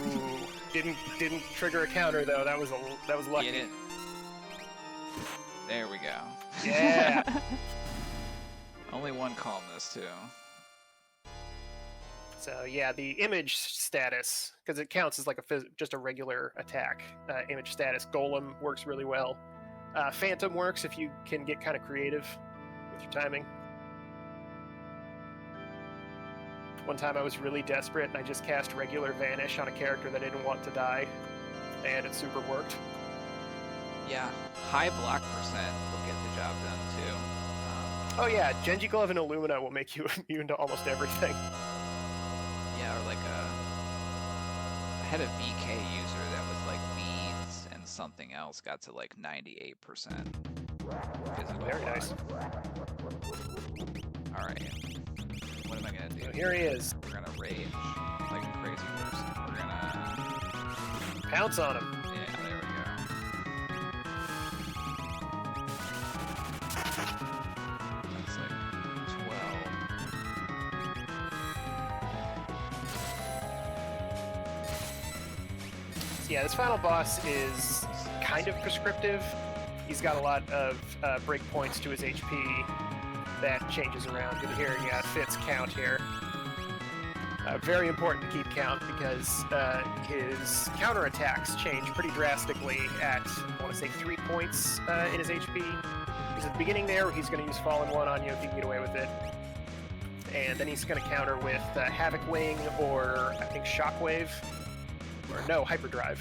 Ooh, didn't trigger a counter though. That was lucky. Get it? There we go. Yeah. Only one calmness too. So yeah, the image status, because it counts as like just a regular attack. Image status, Golem works really well. Phantom works if you can get kind of creative with your timing. One time I was really desperate and I just cast regular Vanish on a character that didn't want to die, and it super worked. Yeah, high block percent will get the job done too. Oh yeah, Genji Glove and Illumina will make you immune to almost everything. Yeah, or like I had a VK user that was like beads and something else got to like 98% physical. Very nice. All right, what am I gonna do? So here he is. We're gonna rage like a crazy person. We're gonna Pounce on him. yeah, there we go. That's like 12. So yeah, this final boss is kind of prescriptive. He's got a lot of breakpoints to his HP that changes around. You're hearing Fitz count here. Very important to keep count because his counterattacks change pretty drastically at, I want to say, 3 points in his HP. Because at the beginning there, he's going to use Fallen 1 on you if he can get away with it. And then he's going to counter with Havoc Wing or, I think, Shockwave. Or no, Hyperdrive.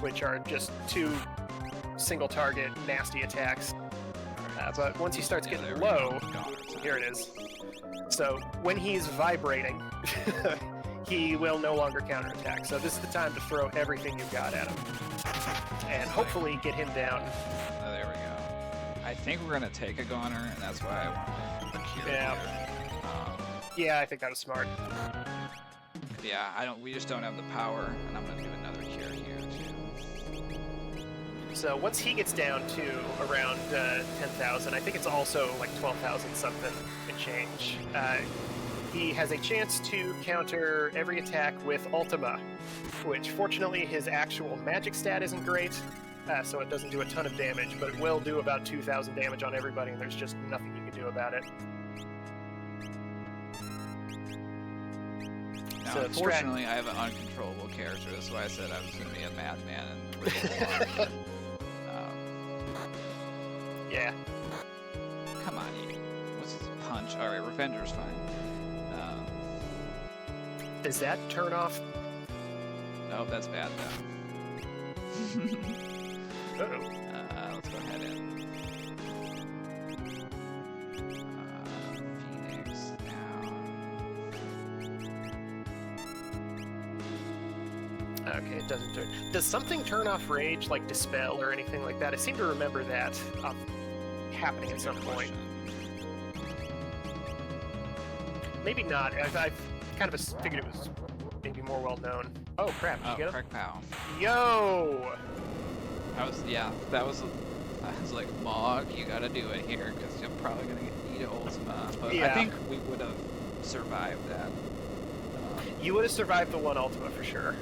Which are just 2 single-target nasty attacks. But once he starts getting low, here it is. So when he's vibrating, he will no longer counterattack. So this is the time to throw everything you've got at him. And hopefully get him down. Oh, there we go. I think we're gonna take a goner, and that's why I want the cure Yeah. here. Yeah, I think that was smart. Yeah, we just don't have the power, and I'm gonna do another cure here too. So once he gets down to around 10,000, I think it's also like 12,000 something and change, he has a chance to counter every attack with Ultima, which fortunately his actual magic stat isn't great, so it doesn't do a ton of damage, but it will do about 2,000 damage on everybody, and there's just nothing you can do about it. Now, So unfortunately, I have an uncontrollable character. That's why I said I was going to be a madman and really want, Yeah. come on, you. What's his punch? All right, Revenger's fine. Does that turn off? Nope, that's bad though. Uh-oh. Let's go ahead and Phoenix down. Okay, it doesn't turn. Does something turn off rage, like dispel or anything like that? I seem to remember that happening at some point. Maybe not. I've kind of figured it was maybe more well known. Oh crap! Did you get him? Crack pow. Yo! That was like, Mog, you gotta do it here, because you're probably gonna eat Ultima. But Yeah. I think we would have survived that. You would have survived the one Ultima for sure.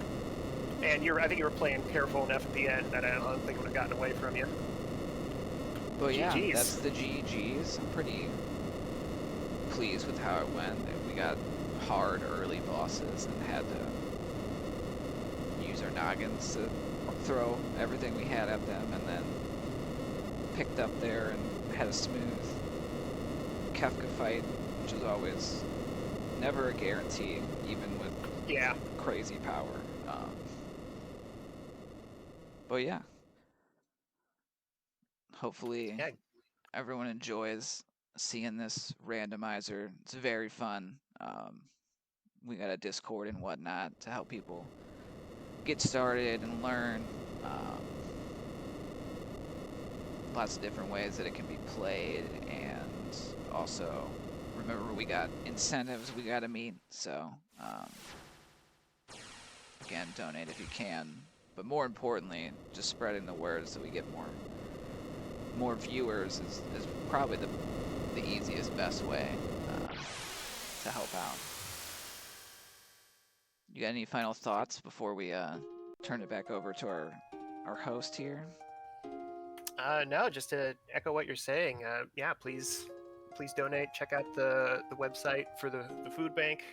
And I think you were playing careful enough at the end that I don't think it would have gotten away from you. But yeah, GGs. that's the GGs. I'm pretty pleased with how it went. We got hard early bosses and had to use our noggins to throw everything we had at them, and then picked up there and had a smooth Kefka fight, which is always never a guarantee, even with Yeah. crazy power. But yeah, hopefully Yeah. everyone enjoys seeing this randomizer. It's very fun. We got a Discord and whatnot to help people get started and learn. Lots of different ways that it can be played, and also remember we got incentives we got to meet. So again, donate if you can. but more importantly, just spreading the word so we get more viewers is probably the easiest, best way to help out. You got any final thoughts before we turn it back over to our host here? No, just to echo what you're saying. Yeah, please donate. Check out the website for the food bank.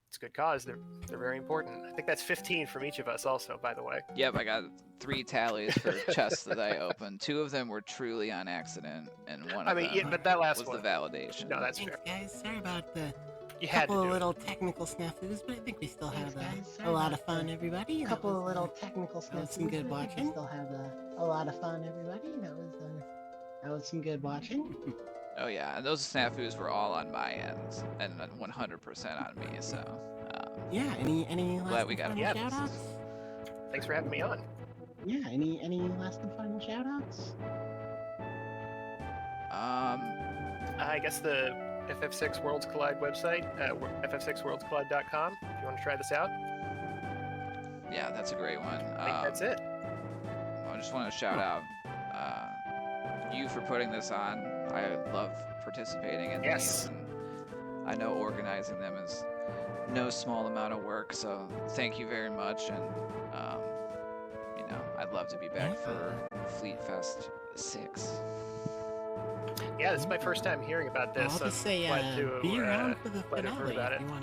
It's a good cause. They're very important. I think that's 15 from each of us also, by the way. Yep, I got 3 tallies for chests that I opened. 2 of them were truly on accident, and one of them but that last was one. the validation. No, that's Thanks, fair. guys. Sorry about the You had to couple of do it. little technical snafus, but I think we still Thanks, had guys. Sorry a lot about of fun, the everybody. That couple was, of little technical that was snaps. some good watching. Still had a lot of fun, everybody. That was some good watching. Oh yeah, and those snafus were all on my end, and 100% on me. So Yeah. Any Glad last we got and it. final Yeah, shout outs? Thanks for having me on. Yeah. Any last and final shout outs? I guess the FF6 Worlds Collide website, ff6worldscollide.com, if you want to try this out. yeah, that's a great one. I think that's it. I just want to shout out you for putting this on. I love participating in Yes. these, and I know organizing them is no small amount of work. So thank you very much, and I'd love to be back for Fleet Fest 6. Yeah, this is my first time hearing about this. I'll just say, I'm glad to be around for the glad to have heard finale about if it. you want